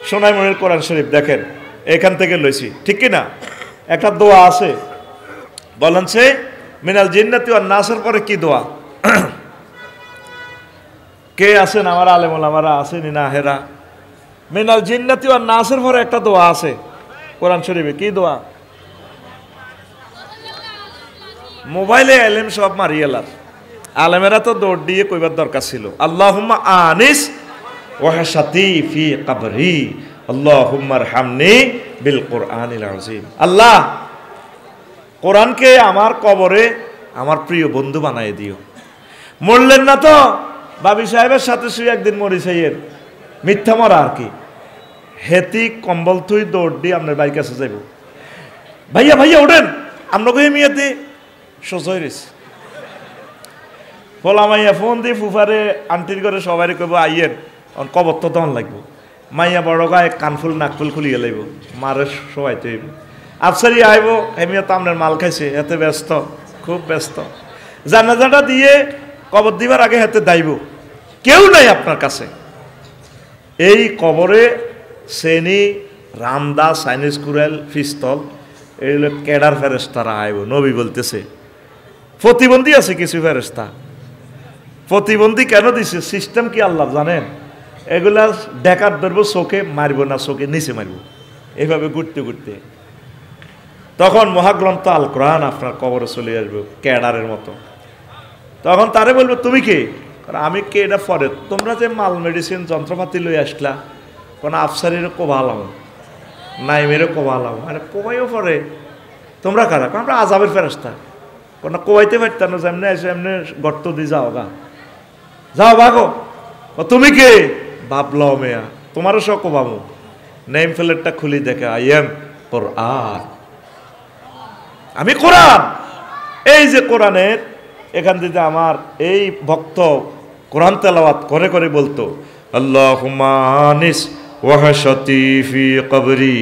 সোনাইমুড়ির কোরআন শরীফ, দেখেন এখান থেকে লইছি, ঠিক কি না? একটা দোয়া আছে, বলেন সে মিনাল জিন্নাতি ওয়ান নাসের পরে কি দোয়া? কে আছেন আমার আলেম ওলামারা আছেন না হেরা? মিনাল জিন্নাতি ওয়ান নাসের পরে একটা দোয়া আছে কোরআন শরীফে, কি দোয়া? মোবাইলে আলেম সব মারিয়েলার, আলেমেরা তো দৌড় দিয়ে কইবার দরকার ছিল। আল্লাহুম্মা আনিস ওয়াহশাতি ফি কবরি আল্লাহুম্মা আরহামনি বিল কুরআনিল আযীম। আল্লাহ, কোরআনকে আমার কবরে আমার প্রিয় বন্ধু বানাই দিও। মরলেন না তো? বাবি সাহেবের সাথে শুয়ে একদিন মরিসাইয়ের, মিথ্যা মরা আর কি। হেতি কম্বল থুই দৌড় দিয়ে আপনার বাইক কাছে যাইব, ভাইয়া ভাইয়া ওঠেন, আমরা কই মিয়াতে সোজা হয়ে গেছি। ফলা মাইয়া ফোন দিয়ে ফুফারে আন্টির করে সবাই কইব আইয়েন, কবর তো দন লাগবো। মাইয়া বড় গায়ে কানফুল নাকফুল খুলিয়ে লাইব, মারে সবাইতে হইব। আফসারি আইব, হেমিয়া তো আপনার মাল খাইছে, এতে ব্যস্ত, খুব ব্যস্ত। জানাজাটা দিয়ে কবর দিবার আগে হাতে দাইব, কেউ নাই আপনার কাছে। এই কবরে সেনি, রামদা, চাইনিজ কুড়াল, পিস্তল, এইগুলো ক্যাডার ফেরেস্তারা আইব। নবী বলতেছে প্রতিবন্ধী আছে কিছু ফেরেস্তা। প্রতিবন্ধী কেন দিছে? সিস্টেম কি আল্লাহ জানেন? এগুলা ডেকার ধরবো, চোখে মারবো না, চোখে নিচে মারব, এইভাবে ঘুরতে ঘুরতে। তখন মহাগ্রন্থ আল কোরআন আপনার কবরে চলে আসবে ক্যাডারের মতো। তখন তারে বলবো তুমি কে? আমি কে এটা পরে, তোমরা যে মাল মেডিসিন যন্ত্রপাতি লই আসলা, কোনো আফসারিরও কোবালাম, নাইমেরও কোবালাম, মানে কোবাইও পরে। তোমরা কারা? আমরা আজাবের ফেরেস্তা। কোনো কোবাইতে পারতাম না, যেমনি এসে এমনি গর্ত দিয়ে যাও গা, যাও ভাগো। তুমি কে? ভাবলাও মেয়া, তোমারও সব কোবামো। নেম প্লেটটা খুলি দেখে আই এম কোরআন, আমি কোরআন। এই যে কোরআনের এখান থেকে আমার এই ভক্ত কোরআন তেলাওয়াত করে করে বলতো আল্লাহুম্মা আনিস ওয়াহশাতি ফি কবরি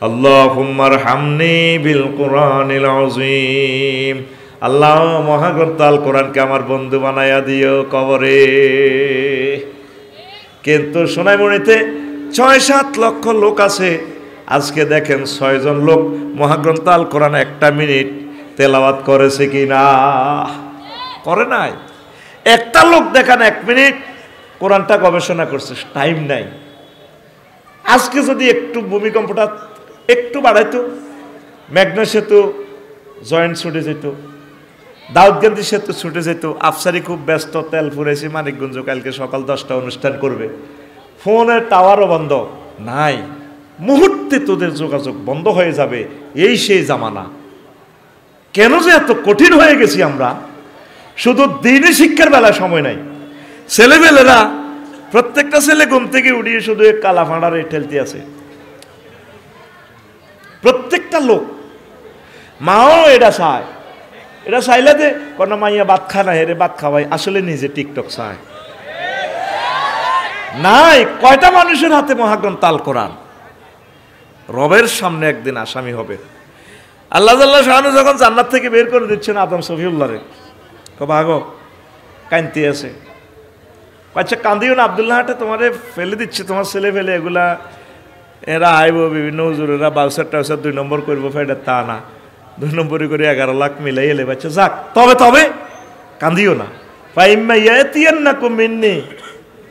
আল্লাহুম্মা আরহামনি বিল কুরআনিল আযীম। আল্লাহ, মহাগ্রন্থ আল কোরআনকে আমার বন্ধু বানাইয়া দিও কবরে। কিন্তু সোনাইমুড়িতে ৬-৭ লক্ষ লোক আছে, আজকে দেখেন ৬ জন লোক মহাগ্রন্থ আল কোরআন 1 মিনিট তেলাওয়াত করেছে কি না? করে নাই। একটা লোক দেখান 1 মিনিট কোরআনটা গবেষণা করছে, টাইম নাই। আজকে যদি একটু ভূমিকম্পটা একটু বাড়াইতো, মেঘনা সেতু জয়েন্ট ছুটে যেত, দাউদকান্দি সেতু ছুটে যেত। আফসারি খুব ব্যস্ত, তেল ফুরাইছি মানিকগঞ্জ, কালকে সকাল 10টা অনুষ্ঠান করবে, ফোনের টাওয়ারও বন্ধ নাই, মুহূর্তে তোদের যোগাযোগ বন্ধ হয়ে যাবে। এই সেই জামানা। কেন যে এত কঠিন হয়ে গেছি আমরা? শুধু দিনই শিক্ষার বেলায় সময় নাই। ছেলেবেলেরা, প্রত্যেকটা ছেলে ঘুম থেকে উঠিয়ে শুধু কালা ফাঁড়ারে ঠেলতে আছে, প্রত্যেকটা লোক। মাও এটা চায়, এটা চাইলে যে কোনো মাইয়া ভাত খা না, হেরে ভাত খাওয়াই, আসলে নিজে টিকটক চায় নাই। কয়টা মানুষের হাতে মহাগ্রন্থ আল কোরআন? রবের সামনে একদিন আসামি হবে। আল্লাহ জাল্লাহ শাহানু যখন জান্নাত থেকে বের করে দিচ্ছেন আদম সফিউল্লাহরে, ভাগো, কান্তি আছে। আচ্ছা কান্দিও না, আব্দুল্লাহ হাটে তোমারে ফেলে দিচ্ছে, তোমার ছেলে ফেলে এগুলা, এরা আইব বিভিন্ন হুজুরেরা বাউসার টাউসার 2 নম্বর করবো, ফেডে তা না, 2 নম্বরই করে 11 লাখ মিলাই এলে বাচ্চা যাক। তবে তবে কান্দিও না। ফাইম্মা ইয়াতিয়ান্নাকুম মিন্নি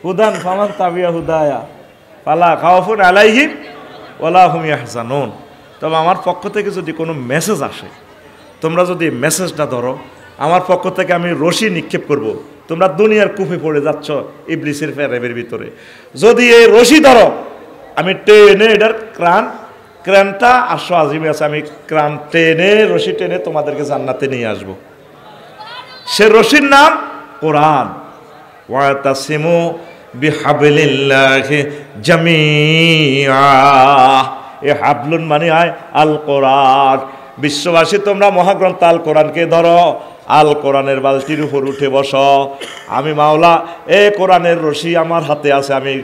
হুদান ফামান তাবিয়া হুদায়া ফালা খাউফুন আলাইহিম ওয়ালা হুম ইয়াহজানুন। তবে আমার পক্ষ থেকে যদি কোনো মেসেজ আসে, তোমরা যদি মেসেজটা ধরো, আমার পক্ষ থেকে আমি রশি নিক্ষেপ করব, তোমরা দুনিয়ার কূপে পড়ে যাচ্ছ ইবলিসের ফেরেবের ভিতরে। যদি এই রশি ধরো, আমি টেনে এটার ক্রানটা আশ্ব আজিমে আছে, আমি ক্রান টেনে, রশি টেনে তোমাদেরকে জান্নাতে নিয়ে আসবো। সে রশির নাম কোরআন। ওয়াতাসিমু বিহাবলিল্লাহি জামিআ। এ হাবলুন মানে হয় আল কোরআন। বিশ্ববাসী, তোমরা মহাগ্রন্থ আল কোরআনকে ধরো, আল কোরআনের বালতির উপর উঠে বসো। আমি মাওলা, এ কোরআনের রশি আমার হাতে আছে, আমি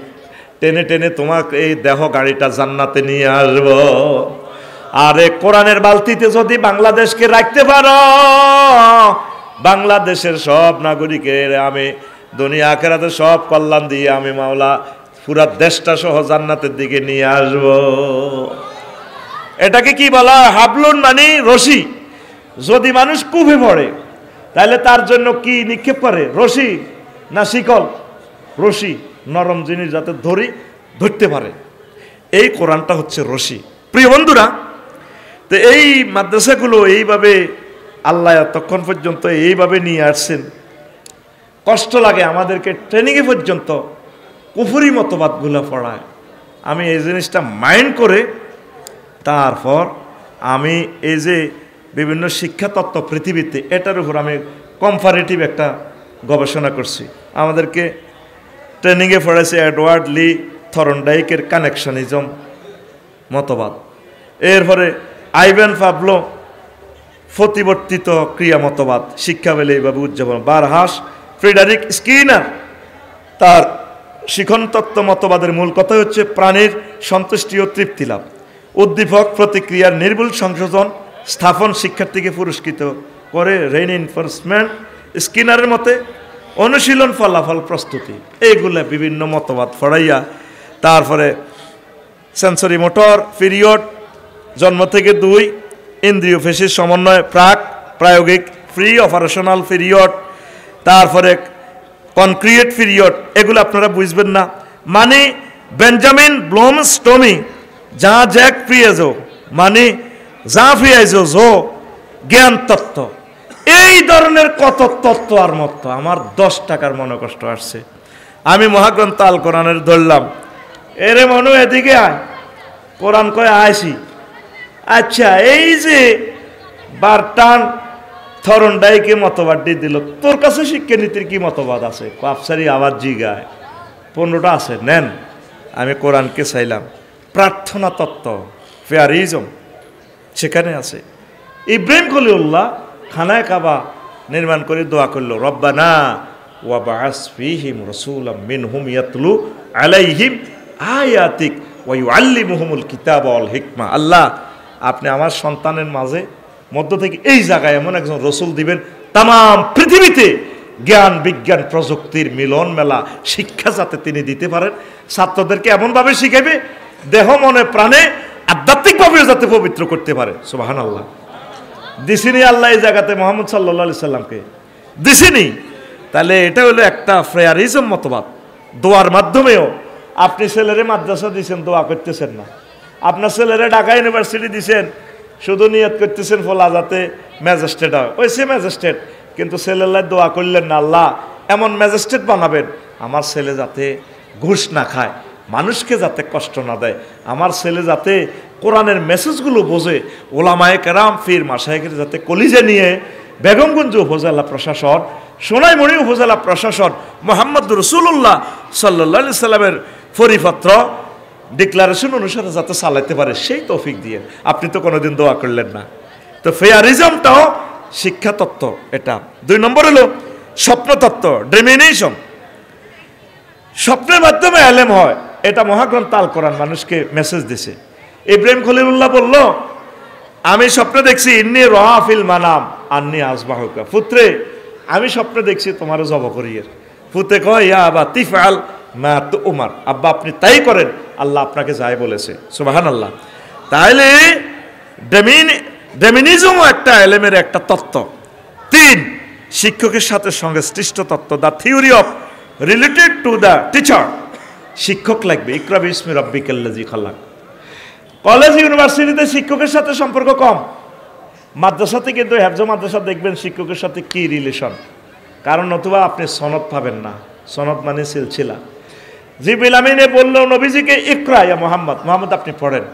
টেনে টেনে তোমাকে এই দেহ গাড়িটা জান্নাতে নিয়ে আসব। আর এই কোরআনের বালতিতে যদি বাংলাদেশকে রাখতে পারো, বাংলাদেশের সব নাগরিকের আমি দুনিয়া আখিরাতে সব কল্যাণ দিয়ে আমি মাওলা পুরা দেশটা সহ জান্নাতের দিকে নিয়ে আসব। এটাকে কি বলা হয়? হাবলুন মানে রশি। যদি মানুষ কূপে পড়ে তাহলে তার জন্য কি নিক্ষেপ করে? রশি না শিকল? রশি, নরম জিনিস যাতে ধরতে পারে। এই কোরআনটা হচ্ছে রশি। প্রিয় বন্ধুরা, তো এই মাদ্রাসাগুলো এইভাবে আল্লাহ তখন পর্যন্ত এইভাবে নিয়ে আসছেন। কষ্ট লাগে আমাদেরকে ট্রেনিংয়ে পর্যন্ত কুফরি মতবাদগুলো পড়ায়। আমি এই জিনিসটা মাইন্ড করে তারপর আমি এই যে বিভিন্ন শিক্ষা তত্ত্ব পৃথিবীতে, এটার উপর আমি কম্পারেটিভ একটা গবেষণা করছি। আমাদেরকে ট্রেনিংয়ে পড়েছে এডওয়ার্ড লি থরনডাইকের কানেকশনিজম মতবাদ, এরপরে আইভ্যান পাভলো প্রতিবর্তিত ক্রিয়া মতবাদ, শিক্ষা পেলে এইভাবে উদযাপন, বারহাস ফ্রেডারিক স্কিনার তার শিখন তত্ত্ব মতবাদের মূল কথা হচ্ছে প্রাণীর সন্তুষ্টি ও তৃপ্তি লাভ, উদ্দীপক প্রতিক্রিয়ার নির্ভুল সংশোধন স্থাপন শিক্ষার্থীকে পুরস্কৃত করে, রেইনফোর্সমেন্ট স্কিনারের মতে অনুশীলন ফলাফল প্রস্তুতি, এইগুলা বিভিন্ন মতবাদ পড়াইয়া তারপরে সেন্সরি মোটর পিরিয়ড জন্ম থেকে 2, ইন্দ্রিয় পেশির সমন্বয় প্রায়োগিক ফ্রি অপারেশনাল পিরিয়ড, তারপরে কনক্রিয়েট পিরিয়ড, এগুলো আপনারা বুঝবেন না। মানে বেঞ্জামিন ব্লুমস্টোমি যা জ্যাক প্রিয়েজো মানে যা ফিয়াইজো জো জ্ঞান তত্ত্ব, এই ধরনের কত তত্ত্ব আর মত। আমার 10 টাকার মনে কষ্ট আসছে। আমি মহাগ্রন্থ আল কোরআনের ধরলাম, এরে মনু এদিকে আয়, কোরআন কয়ে আইসি। আচ্ছা, এই যে বারটান থরনডাইকে মতবাদ দিয়ে দিল, তোর কাছে শিক্ষানীতির কি মতবাদ আছে? আফসারি আবার জিগায় 15টা আছে, নেন। আমি কোরআনকে চাইলাম, প্রার্থনা তত্ত্ব ফেয়ারিজম সেখানে আছে। ইব্রাহিম খলিলুল্লাহ খানায় কাবা নির্মাণ করে দোয়া করলো, রব্বানা ওয়া বা'আস ফীহিম রাসূলাম মিনহুম ইয়াতলু আলাইহিম আয়াতিক ওয়া ইউআল্লিমুহুমুল কিতাবা ওয়াল হিকমা। আল্লাহ, আপনি আমার সন্তানের মাঝে মধ্য থেকে এই জায়গায় এমন একজন রসুল দিবেন, তাম পৃথিবীতে জ্ঞান বিজ্ঞান প্রযুক্তির মিলন মেলা শিক্ষা যাতে তিনি দিতে পারেন, ছাত্রদেরকে এমনভাবে শিখাবে দেহ মনে প্রাণে আধ্যাত্মিকভাবেও যাতে পবিত্র করতে পারে। সুবহানাল্লাহ। দিছিনি আল্লাহ এই জায়গাতে মুহাম্মদ সাল্লাল্লাহু আলাইহি সাল্লামকে দিছিনি। তাহলে এটা হলো একটা ফ্রেয়ারিজম মতবাদ। দোয়ার মাধ্যমেও আপনি ছেলেরে মাদ্রাসা দিয়েছেন, দোয়া করতেছেন না। আপনার ছেলেরে ঢাকা ইউনিভার্সিটি দিয়েছেন, শুধু নিয়ত করতেছেন ফলা যাতে ম্যাজিস্ট্রেট হয়, ওই সে ম্যাজিস্ট্রেট, কিন্তু ছেলের দোয়া করলেন না, আল্লাহ এমন ম্যাজিস্ট্রেট বানাবেন আমার ছেলে যাতে ঘুষ না খায়, মানুষকে যাতে কষ্ট না দেয়, আমার ছেলে যাতে কোরআনের মেসেজগুলো বোঝে, ওলামায়ে কেরাম ফির মাশায়েখের যাতে কলিজে নিয়ে বেগমগঞ্জ উপজেলা প্রশাসন, সোনাইমুড়ি উপজেলা প্রশাসন মুহাম্মদ রাসূলুল্লাহ সাল্লাল্লাহু আলাইহি সাল্লামের পরিপত্র ডিক্লারেশন অনুসারে যাতে চালাতে পারে, সেই তৌফিক দিয়ে। আপনি তো কোনোদিন দোয়া করলেন না। তো ফেয়ারিজমটাও শিক্ষা তত্ত্ব। এটা 2 নম্বর হলো স্বপ্ন তত্ত্ব, ড্রিমিনেশন। স্বপ্নের মাধ্যমে এলেম হয়, এটা মহাগ্রন্থ আল কোরআন মানুষকে মেসেজ দিছে। ইব্রাহিম খলিলুল্লাহ বলল, আমি স্বপ্নে দেখছি ইন্নী রাফিল মানাম আন্নী আসবাহুকা, পুত্রে আমি স্বপ্নে দেখছি তোমারও জব করিয়ে। পুত্রে কয়, ইয়া আবা তিফআল মা তুমার, আব্বা আপনি তাই করেন, আল্লাহ আপনাকে যাই বলেছে। সুবহানাল্লাহ। তাহলে ডেমিনিজমও একটা এলেমের একটা তত্ত্ব। 3, শিক্ষকের সাথে সংশ্লিষ্ট তত্ত্ব, the theory of related to the teacher. শিক্ষক লাগবে, ইকরা বিসমি রাব্বিকাল্লাযী খালাক। কলেজ ইউনিভার্সিটিতে শিক্ষকের সাথে সম্পর্ক কম, মাদ্রাসাতে কিন্তু হেফজ মাদ্রাসা দেখবেন শিক্ষকের সাথে কি রিলেশন, কারণ নতুবা আপনি সনদ পাবেন না। সনদ মানে সিলসিলা। জিবরিল আমিনে বলল নবীজিকে, ইকরা ইয়া মুহাম্মদ, মুহাম্মদ আপনি পড়েন।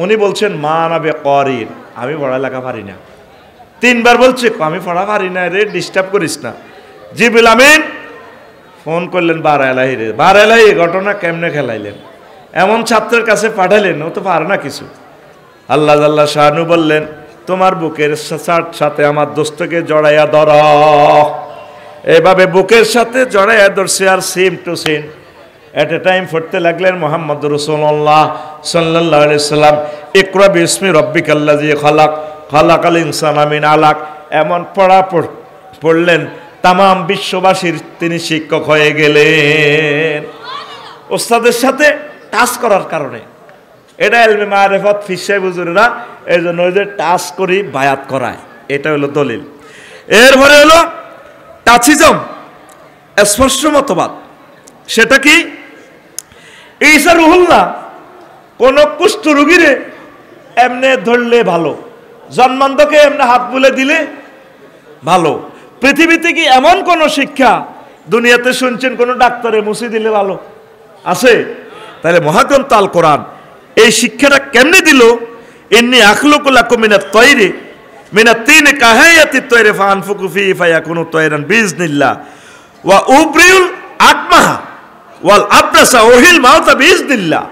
উনি বলছেন, মা আনা বিকারির, আমি পড়ালেখা পারি না। 3 বার বলছে, আমি পড়া পারি না রে, ডিস্টার্ব করিস না। জিবরিল আমিন ফোন করলেন বারাইলাহি রে, বারাইলাহি ঘটনা কেমনে খেলাইলেন, এমন ছাত্রের কাছে পাঠালেন, ও তো পারে না কিছু। আল্লাহ জাল্লা শাহানু বললেন, তোমার বুকের সাথে আমার দোস্তকে জড়াইয়া ধর। এভাবে বুকের সাথে জড়াইয়া ধরছে, আর same to same at a time পড়তে লাগলেন মুহাম্মদ রাসূলুল্লাহ সাল্লাল্লাহু আলাইহি সাল্লাম, ইকরা বিসমি রাব্বিকাল্লাযী খালাক, খালাকাল ইনসানা মিন আলাক। এমন পড়লেন তাম বিশ্ববাসীর তিনি শিক্ষক হয়ে গেলেন। ওস্তাদের সাথে টাচ করার কারণে এটা ইলমে মারিফত ফির সাহেব হুজুরেরা এই জন্য ওই যে টাচ করি বায়াত করায়, এটা হলো দলিল। এরপরে হলো টাচিজম, স্পর্শ মতবাদ। সেটা কি? ঈসা রুহুল্লাহ কোন কুষ্ঠ রোগীরে এমনে ধরলে ভালো, জন্মান্ধকে এমনি হাত বুলে দিলে ভালো। পৃথিবীতে কি এমন কোন শিক্ষা দুনিয়াতে শুনছেন কোন ডাক্তারে মুছে দিলে ভালো আছে? তাহলে মহাগ্রন্থ আল কোরআন এই শিক্ষাটা কেমনে দিল? ইন্নী আখলুকু লাকুম মিনাত তয়রি মিনাত তিন কাহায়াতিত তয়রি ফানফুকু ফি ফায়াকুনু তয়রান বিইজনিল্লাহ ওয়া উবরিউল আকমাহা ওয়াল আবরাসা ওহিল মাউতা বিইজনিল্লাহ।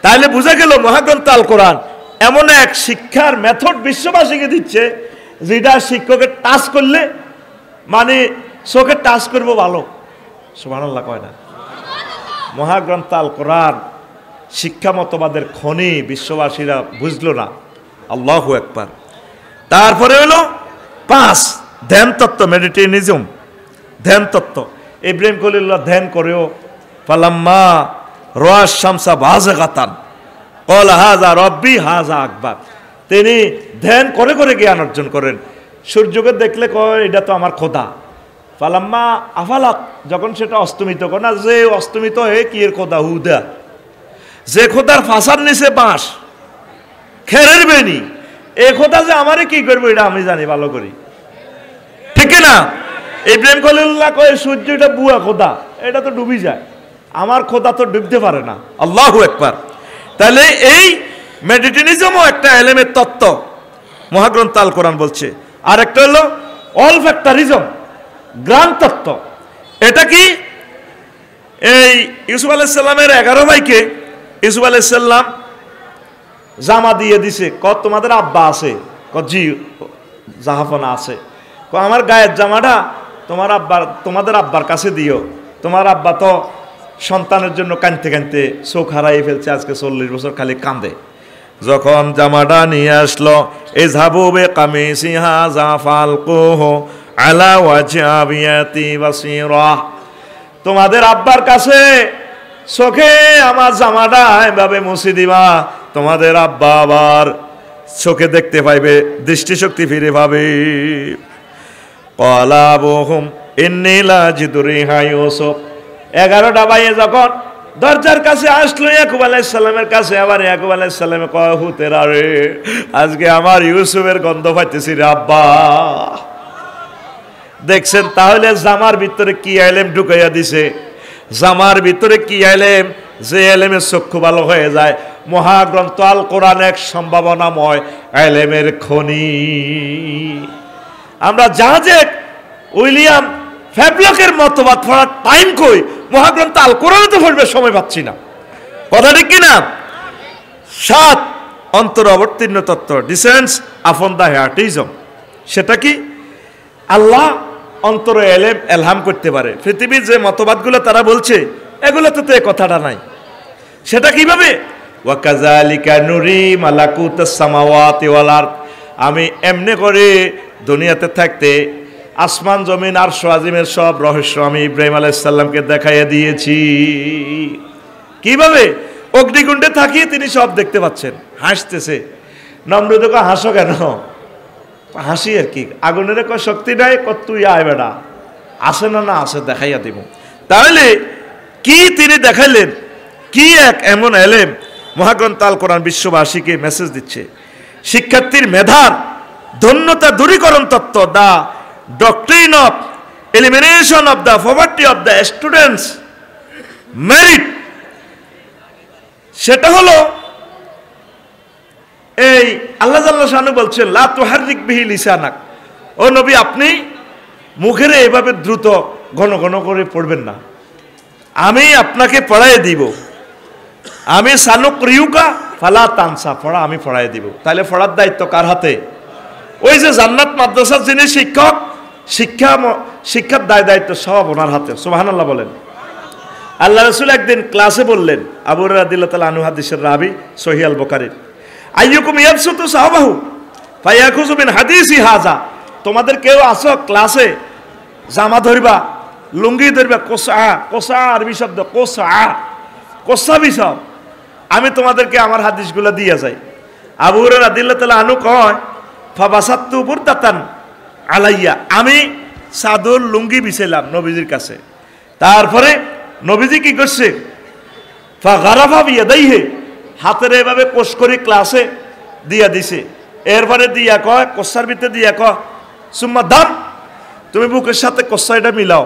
তাহলে বোঝা গেল মহাগ্রন্থ আল কোরআন এমন এক শিক্ষার মেথড বিশ্ববাসীকে দিচ্ছে, যেটা শিক্ষকের টাচ করলে মানে চোখে টাচ করবো ভালো। সুবহানাল্লাহ কয় না? মহাগ্রন্থ আল কোরআন শিক্ষা মতবাদের খনি বিশ্ববাসীরা বুঝলো না। আল্লাহু আকবার। তারপরে হলো 5 ধ্যান তত্ত্ব, মেডিটেশনিজম, ধ্যান তত্ত্ব। ইব্রাহিম খলিলুল্লাহ ধ্যান করেও ফালাম্মা রাআশ শামসা বাযিগাতান ক্বালা হাযা রাব্বি হাযা আকবার। তিনি ধ্যান করে করে জ্ঞান অর্জন করেন। সূর্যকে দেখলে কয় এটা তো আমার খোদা। ফালাম্মা আফালাক, যখন সেটা অস্তমিত করে না, যে অস্তমিত হয়ে কি এর খোদা হুদা, যে খোদার ফাঁসার নিচে বাঁশ খেরের বেনি, এ খোদা যে আমারে কি করবো এটা আমি জানি ভালো করি, ঠিক না? ইব্রাহিম খলিলুল্লাহ কয় সূর্য এটা বুয়া খোদা, এটা তো ডুবি যায়, আমার খোদা তো ডুবতে পারে না। আল্লাহু আকবার। তাহলে এই মেডিটেশনিজমও একটা এলেমের তত্ত্ব মহাগ্রন্থ আল কোরআন বলছে। আর একটা হলো অল ফ্যাক্টরিজম, গ্রাম তত্ত্ব। এটা কি? এই ইউসুফ আলাইহিস সালামের 11 ভাইকে ইউসুফ আলাইহিস সালাম জামা দিয়ে দিছে। তোমাদের আব্বা আছে? জি জাহাফনা আছে। আমার গায়ের জামাটা তোমাদের আব্বার কাছে দিও, তোমার আব্বা তো সন্তানের জন্য কাঁদতে কাঁদতে চোখ হারাই ফেলছে, আজকে 40 বছর খালি কাঁদে। যখন জামাটা নিয়ে আসলো, ইযহাবু বিকামিসি হাযা ফালকুহু আলা ওয়াজহি আবিয়াতি বাসীরা, তোমাদের আব্বার কাছে চোখে আমার জামাটা এভাবে মুছে দিবা, তোমাদের আব্বা আবার চোখে দেখতে পাইবে, দৃষ্টিশক্তি ফিরে পাবে। ক্বালা আবুহুম ইন্নী লা আজিদু রিহা ইউসুফ। 11টা ভাইয়ে যখন দরজার কাছে আসলো ইয়াকুব আলাইহিস সালামের কাছে, আবার ইয়াকুব আলাইহিস সালামে কয় হুতেরা রে, আজকে আমার ইউসুফের গন্ধ পাইতেছি রে আব্বা। দেখছেন তাহলে জামার ভিতরে কি এলেম ঢুকাইয়া দিছে, জামার ভিতরে কি এলেম, যে এলেমের চক্ষু ভালো হয়ে যায়। মহাগ্রন্থ আল কোরআন এক সম্ভাবনাময় এলেমের খনি। আমরা জাহাজে উইলিয়াম ফ্যাবলকের মতবাদ পড়ার টাইম কই, মহাগ্রন্থ আল কোরআনে তো পড়বে সময় পাচ্ছি না, কথা ঠিক কিনা? 7 অন্তর অবতীর্ণ তত্ত্ব, ডিসেন্স আপন দা হার্টিজম। সেটা কি? আল্লাহ অন্তরে এলেম এলহাম করতে পারে। পৃথিবীর যে মতবাদগুলো তারা বলছে এগুলোতে তো এই কথাটা নাই। সেটা কিভাবে? ওয়া কাযালিকা নুরি মালাকুতাস সামাওয়াতি ওয়াল আরদ, আমি এমনি করে দুনিয়াতে থাকতে আসমান জমিন আরশ আজিমের সব রহস্য আমি ইব্রাহিম আলাইহিস সালামকে দেখাইয়া দিয়েছি। কিভাবে? অগ্নিকুণ্ডে থাকিয়ে তিনি সব দেখতে পাচ্ছেন। হাসতেছে। নমরুদ কয় হাসো কেন? হাসি আর কি, আগুনের কয় শক্তি নাই, তুই আয় বেড়া, আসে না? না আসে, দেখাইয়া দিব। তাহলে কি তিনি দেখাইলেন? কি এক এমন এলেম! মহাগ্রন্থ আল কোরআন বিশ্ববাসীকে মেসেজ দিচ্ছে। শিক্ষার্থীর মেধার ধন্যতা দূরীকরণ তত্ত্ব, the doctrine of elimination of the poverty of the students merit. সেটা হলো এই আল্লাহ জাল্লা শানু বলছেন লা তুহাররিক বিহি লিসানাক, ও নবী আপনি মুখের এভাবে দ্রুত ঘন ঘন করে পড়বেন না, আমি আপনাকে পড়াই দিব। আমি সানুকরিউকা ফালা তানসা, পড়া আমি পড়াই দিব। তাহলে পড়ার দায়িত্ব কার হাতে? ওই যে জান্নাত মাদ্রাসার যিনি শিক্ষক, শিক্ষার দায়িত্ব সব ওনার হাতে। সুবহানাল্লাহ বলেন। আল্লাহ রাসূল একদিন ক্লাসে বললেন, আবু হুরায়রা রাদিয়াল্লাহু তাআলা আনহু হাদিসের রাবি, সহিহ আল বুখারী, আইয়ুকুম ইয়াবসুতু সাহবাহু ফায়াখুযু মিন হাদিসি হাযা, তোমাদের কেউ আসো ক্লাসে জামা ধরবা, লুঙ্গি ধরবা, কোসা, কোসা আরবি শব্দ, কোসা, কোসা বিষয়, আমি তোমাদেরকে আমার হাদিসগুলো দিয়ে যাই। আবু হুরায়রা রাদিয়াল্লাহু তাআলা আনহু কয় ফাবাসাততু বুরদাতান আলাইয়া, আমি চাদর লুঙ্গি বিছাইলাম নবীজির কাছে। তারপরে নবীজি কি করছে, ফাগারাফা বিয়াদাইহি, হাতের এভাবে কোষ করে ক্লাসে দিয়া দিছে। এরপরে দিয়া কয়, কোষার ভিতরে দিয়া কয় সুম্মা দাম, তুমি বুকের সাথে কোষাইটা মিলাও।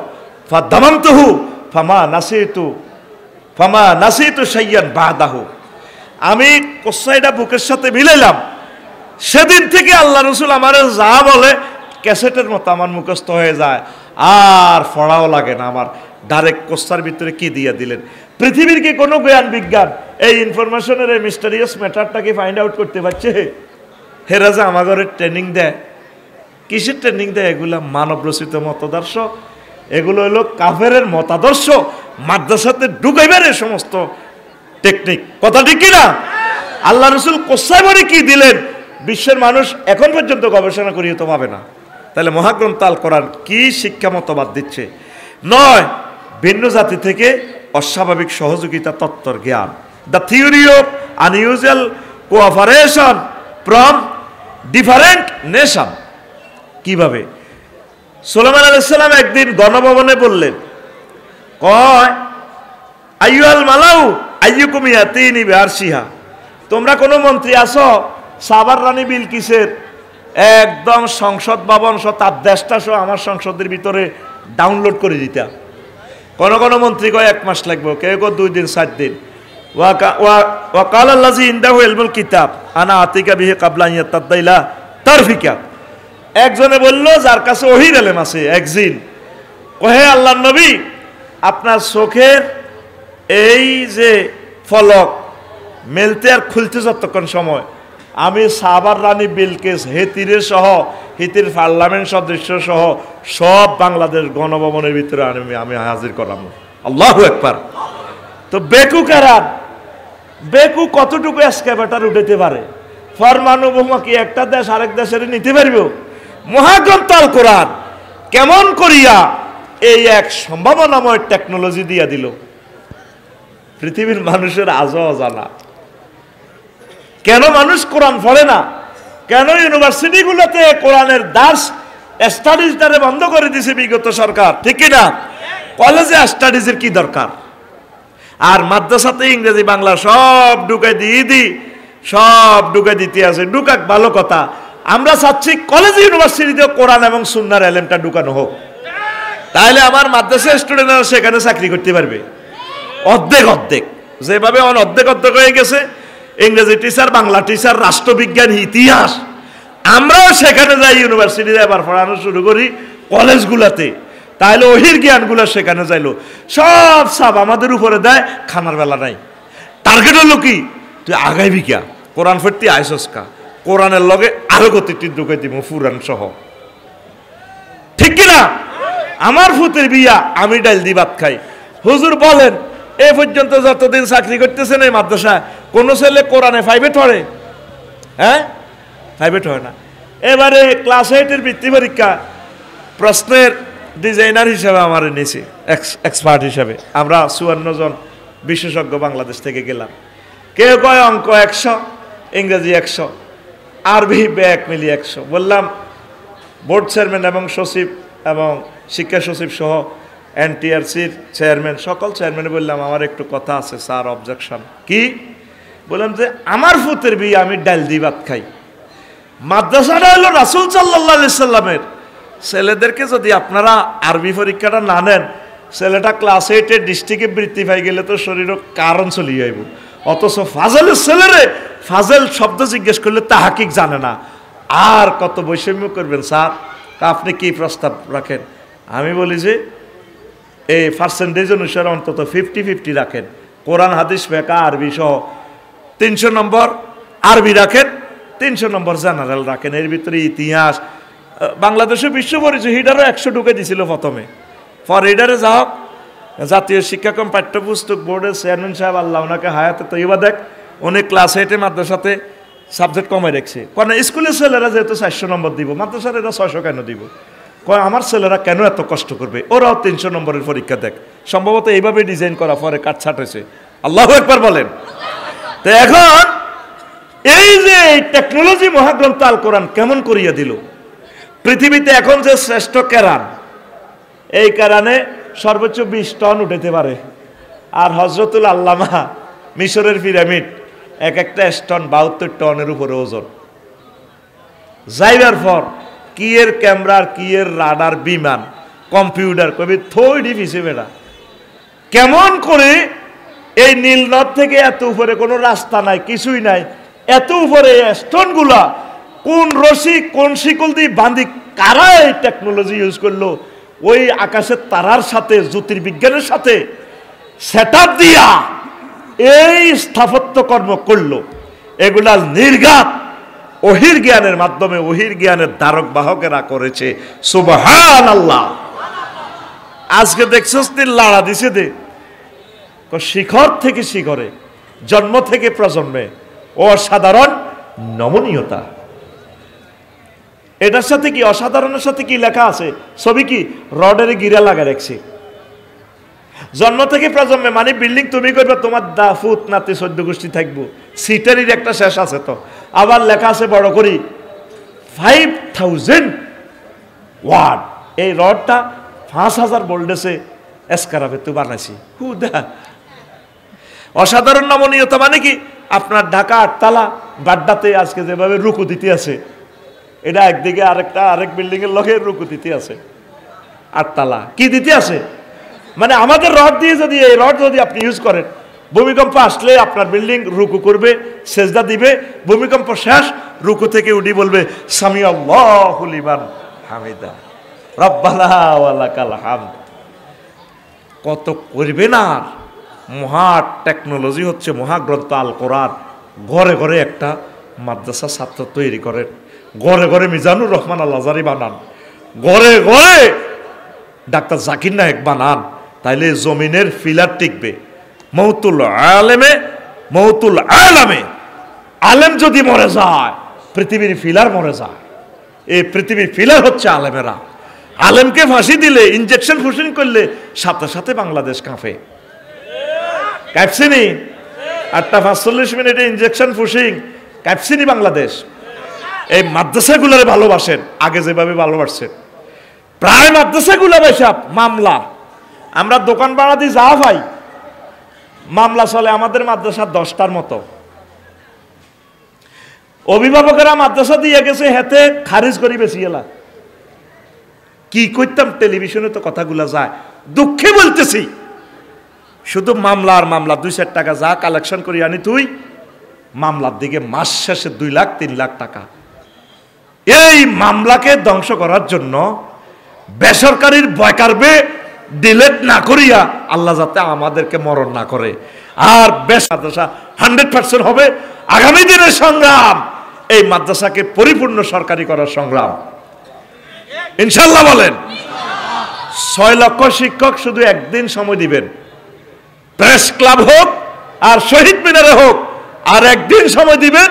ফাদামামতুহু ফামা নাসিতু শাইয়ান বাদাহু, আমি কোষাইটা বুকের সাথে মিলাইলাম, সেদিন থেকে আল্লাহ রসুল আমারে যা বলে ক্যাসেটের মতো আমার মুখস্থ হয়ে যায়, আর পড়াও লাগে না আমার। ডাইরেক্ট কোষার ভিতরে কি দিয়া দিলেন। পৃথিবীর কি কোনো জ্ঞান বিজ্ঞান এই ইনফরমেশনের এই মিস্টারিয়াস ম্যাটারটাকে ফাইন্ড আউট করতে পারছে? হেরা যে আমাদের ট্রেনিং দেয়, কিসের ট্রেনিং দেয়? এগুলা মানব রচিত মতাদর্শ, এগুলো হলো কাফেরের মতাদর্শ মাদ্রাসাতে ঢুকাইবার এই সমস্ত টেকনিক। কথা ঠিক কিনা? আল্লাহ রসুল কোসায় বলে কি দিলেন, বিশ্বের মানুষ এখন পর্যন্ত গবেষণা করিয়ে তো পাবে না। তাহলে মহাগ্রন্থ আল কোরআন কি শিক্ষা মতবাদ দিচ্ছে? নয়, ভিন্ন জাতি থেকে অস্বাভাবিক সহযোগিতা তত্ত্বর জ্ঞান, the theory of unusual cooperation from different nation. কিভাবে? সুলাইমান আলাইহিস সালাম একদিন গণভবনে বললেন, কয় আইয়ুহাল মালাউ আইয়ুকুম ইয়াতিনি বিআরশিহা, তোমরা কোনো মন্ত্রী আসো সাবার রানী বিলকিসের একদম সংসদ ভবন সহ তার দেশটা সহ আমার সংসদের ভিতরে ডাউনলোড করে দিতা। কোন কোন মন্ত্রী কয় 1 মাস লাগবে, কেউ কেউ 2 দিন 4 দিন। ওয়াকাল আল্লাযী ইনদাহু ইলমুল কিতাব আনা আতিকা বিহি ক্বাবলা ইয়াতাদাইলা তারফিকা। একজনে বলল যার কাছে ওহীর ইলম আছে, একজিন, কহে আল্লাহর নবী আপনার চোখের এই যে ফলক মেলতে আর খুলতে যতক্ষণ সময়, আমি সাবার রানী বিলকিস হেতিরের সহ হিতির পার্লামেন্ট সদস্য সহ সব বাংলাদেশ গণভবনের ভিতরে আমি হাজির করাম। আল্লাহু আকবার। তো বেকু কারান, বেকু কতটুকু এসকেভেটর উঠাতে পারে? পরমাণু বোমা কি একটা দেশ আরেক দেশের নিতে পারবে? মহাগ্রন্থ আল কোরআন কেমন করিয়া এই এক সম্ভাবনাময় টেকনোলজি দিয়া দিল, পৃথিবীর মানুষের আজও অজানা। কেন মানুষ কোরআন পড়ে না? কেন ইউনিভার্সিটিগুলোতে কোরআনের দাস স্টাডিজটারে বন্ধ করে দিয়েছে বিগত সরকার, ঠিক না? কলেজে স্টাডিজের কি দরকার? আর মাদ্রাসাতে ইংরেজি বাংলা সব ঢুকাই সব ঢুকাই দিতে আছে। ঢুকাক, ভালো কথা। আমরা চাচ্ছি কলেজ ইউনিভার্সিটিতে কোরআন এবং সুন্নাহর এলেমটা ঢুকানো হোক, তাহলে আমার মাদ্রাসার স্টুডেন্টরা সেখানে চাকরি করতে পারবে। অর্ধেক যেভাবে অর্ধেক হয়ে গেছে, ইংরেজি টিচার, বাংলা টিচার, রাষ্ট্রবিজ্ঞান, ইতিহাস, আমরাও সেখানে যাই ইউনিভার্সিটিতে এবার পড়ানো শুরু করি কলেজগুলোতে, তাহলে ওহির জ্ঞানগুলো সেখানে যাইলো। সব আমাদের উপরে দেয়, খানার বেলা নাই। টার্গেট হলো কি, তুই আগাইবি কিয়া, কোরআন ফেরতি আইসকা, কোরআনের লগে আরো গতিটি ঢুকে দিব ফুরান সহ, ঠিক কিনা? আমার ফুতের বিয়া, আমি ডাল দি ভাত খাই। হুজুর বলেন এ পর্যন্ত যতদিন চাকরি করতেছেন এই মাদ্রাসায় কোন ছেলে কোরআনে 5-এ পড়ে? হ্যাঁ, 5-এ হয় না। এবারে ক্লাস 8-এর বৃত্তি পরীক্ষা প্রশ্নের ডিজাইনার হিসাবে আমার নিয়েছি, এক্সপার্ট হিসাবে। আমরা 54 জন বিশেষজ্ঞ বাংলাদেশ থেকে গেলাম। কেউ কয় অঙ্ক 100, ইংরেজি 100, আরবি ব্যাক মিলিয়ে 100। বললাম বোর্ড চেয়ারম্যান এবং সচিব এবং শিক্ষা সচিব সহ এনটিআরসির চেয়ারম্যান, সকল চেয়ারম্যান বললাম আমার একটু কথা আছে স্যার, অবজেকশন। কি? বললাম যে আমার ফুতের বিয়ে, আমি ডাল দি ভাত খাই। মাদ্রাসাটা হলো রাসূল সাল্লাল্লাহু আলাইহি সাল্লামের। ছেলেদেরকে যদি আপনারা আরবি পরীক্ষাটা না নেন, ছেলেটা ক্লাস 8-এ ডিস্ট্রিক্টে বৃত্তি পাই গেলে তো শরীরও কারণ চলে যাইব। অথচ ফাজলের ছেলেরে ফাজল শব্দ জিজ্ঞেস করলে তাহাকিক জানে না। আর কত বৈষম্য করবেন স্যার? আপনি কি প্রস্তাব রাখেন? আমি বলি যে এই পার্সেন্টেজ অনুসারে অন্তত 50-50 রাখেন, কোরআন হাদিস ফিকহ আরবি সহ 300 নম্বর আরবি রাখেন, 300 নম্বর জেনারেল রাখেন। এর ভিতরে ইতিহাস, বাংলাদেশে বিশ্ব পরিচয় হিডারও 100 ঢুকে দিছিল প্রথমে। ফর হিডারে যাও, জাতীয় শিক্ষাক্রম পাঠ্যপুস্তক বোর্ডের চেয়ারম্যান সাহেব, আল্লাহ ওনাকে হায়াতে তৈবা দেখ, উনি ক্লাস 8-এ মাদ্রাসাতে সাবজেক্ট কমে রেখেছে। কারণ স্কুলের ছেলেরা যেহেতু 400 নম্বর দিব, মাদ্রাসার এরা 600 কেন দিব? কয় আমার ছেলেরা কেন এত কষ্ট করবে, ওরাও 300 নম্বরের পরীক্ষা দেখ। সম্ভবত এইভাবে ডিজাইন করা, পরে কাটছাট হয়েছে। আল্লাহু আকবার বলেন। তো এখন এই যে টেকনোলজি মহাগ্রন্থ আল কোরআন কেমন করিয়া দিল, পৃথিবীতে এখন যে শ্রেষ্ঠ কেরান, এই কেরানে সর্বোচ্চ 20 টন উঠাতে পারে। আর হজরতুল আল্লামা মিশরের পিরামিড এক একটা স্টোন 72 টনের উপরে ওজন। যাইবার পর কি এর ক্যামেরার, কি এর রাডার, বিমান, কম্পিউটার কবি থইডি ফিসে বেড়া কেমন করে এই নীলনদ থেকে এত উপরে কোনো রাস্তা নাই, কিছুই নাই, এত উপরে স্টোন গুলা কোন রশি কোন শিকল দিয়ে বাঁধি কারা এই টেকনোলজি ইউজ করলো, ওই আকাশের তারার সাথে জ্যোতির্বিজ্ঞানের সাথে সেটআপ দিয়া এই স্থাপত্য কর্ম করলো। এগুলা নির্ঘাত ওহির জ্ঞানের মাধ্যমে, ওহির জ্ঞানের ধারক বাহকেরা করেছে। সুবহানাল্লাহ। আজকে দেখছস লাড়া দিছে দে শিখর থেকে শিখরে, জন্ম থেকে প্রজন্মে অসাধারণ নমনীয়তা। এটার সাথে কি অসাধারণের সাথে কি লেখা আছে? ছবি কি রডের গিরা লাগা রাখছে। জন্ম থেকে প্রজন্মে মানে বিল্ডিং তুমি করবে, তোমার দা ফুত নাতে 14 গোষ্ঠী থাকবো, সিটারির একটা শেষ আছে। তো আবার লেখা আছে বড় করি 5000 ওয়াট। এই রডটা 5000 ভোল্টেজে এসকারাবে তো বানাইছি। অসাধারণ নমনীয়তা মানে কি, আপনার ঢাকা 8 তলা বাড্ডাতে আজকে যেভাবে রুকু দিতে আছে, এটা একদিকে আরেক বিল্ডিং এর লগে রুকু দিতে আছে। 8 তলা কি দিতে আছে মানে আমাদের রড দিয়ে যদি, এই রড যদি আপনি ইউজ করেন, ভূমিকম্প আসলে আপনার বিল্ডিং রুকু করবে, সেজদা দিবে, ভূমিকম্প শেষ রুকু থেকে উঠি বলবে সামি আল্লাহু লিমান হামিদা রব্বানা ওয়া লাকাল হামদ। কত করবে না। মহা টেকনোলজি হচ্ছে মহাগ্রন্থ আল কোরআন। ঘরে ঘরে একটা মাদ্রাসা ছাত্র তৈরি করেন, ঘরে ঘরে মিজানুর রহমান আল আজারি বানান, ঘরে ঘরে ডাক্তার জাকির নায়েক বানান, তাইলে জমিনের ফিলার টিকবে। মৌতুল আলেমে মৌতুল আলামে, আলেম যদি মরে যায় পৃথিবীর ফিলার মরে যায়। এই পৃথিবীর ফিলার হচ্ছে আলেমেরা। আলেমকে ফাঁসি দিলে, ইনজেকশন ফুসিং করলে সাথে সাথে বাংলাদেশ কাঁপে। কাঁপছিনি 8টা 45 মিনিটে ইনজেকশন ফুসিং, কাঁপছিনি বাংলাদেশ। এই মাদ্রাসাগুলোরে ভালোবাসেন, আগে যেভাবে ভালোবাসছেন। প্রায় মাদ্রাসাগুলো বেশাব মামলা, আমরা দোকান ভাড়া দিয়ে যা ভাই মামলা চলে আমাদের মাদ্রাসা 10টার মতো। অভিভাবকেরা মাদ্রাসা দিয়ে গেছে, হেতে খারিজ করি বেশি এলা। কি করতাম, টেলিভিশনে তো কথাগুলো যায়, দুঃখে বলতেছি। শুধু মামলা আর মামলা, 2-4 টাকা যা কালেকশন করি আনি তুই, মামলার দিকে মাস শেষে 2 লাখ 3 লাখ টাকা। এই মামলাকে ধ্বংস করার জন্য বেসরকারির বয়কারবে ডিলেট না করিয়া আল্লাহ যাতে আমাদেরকে মরণ না করে। আর মাদ্রাসা 100% হবে। আগামী দিনের সংগ্রাম এই মাদ্রাসাকে পরিপূর্ণ সরকারি করার সংগ্রাম ইনশাল্লাহ। বলেন 6 লক্ষ শিক্ষক শুধু একদিন সময় দিবেন, প্রেস ক্লাব হোক আর শহীদ মিনারে হোক, আর একদিন সময় দিবেন।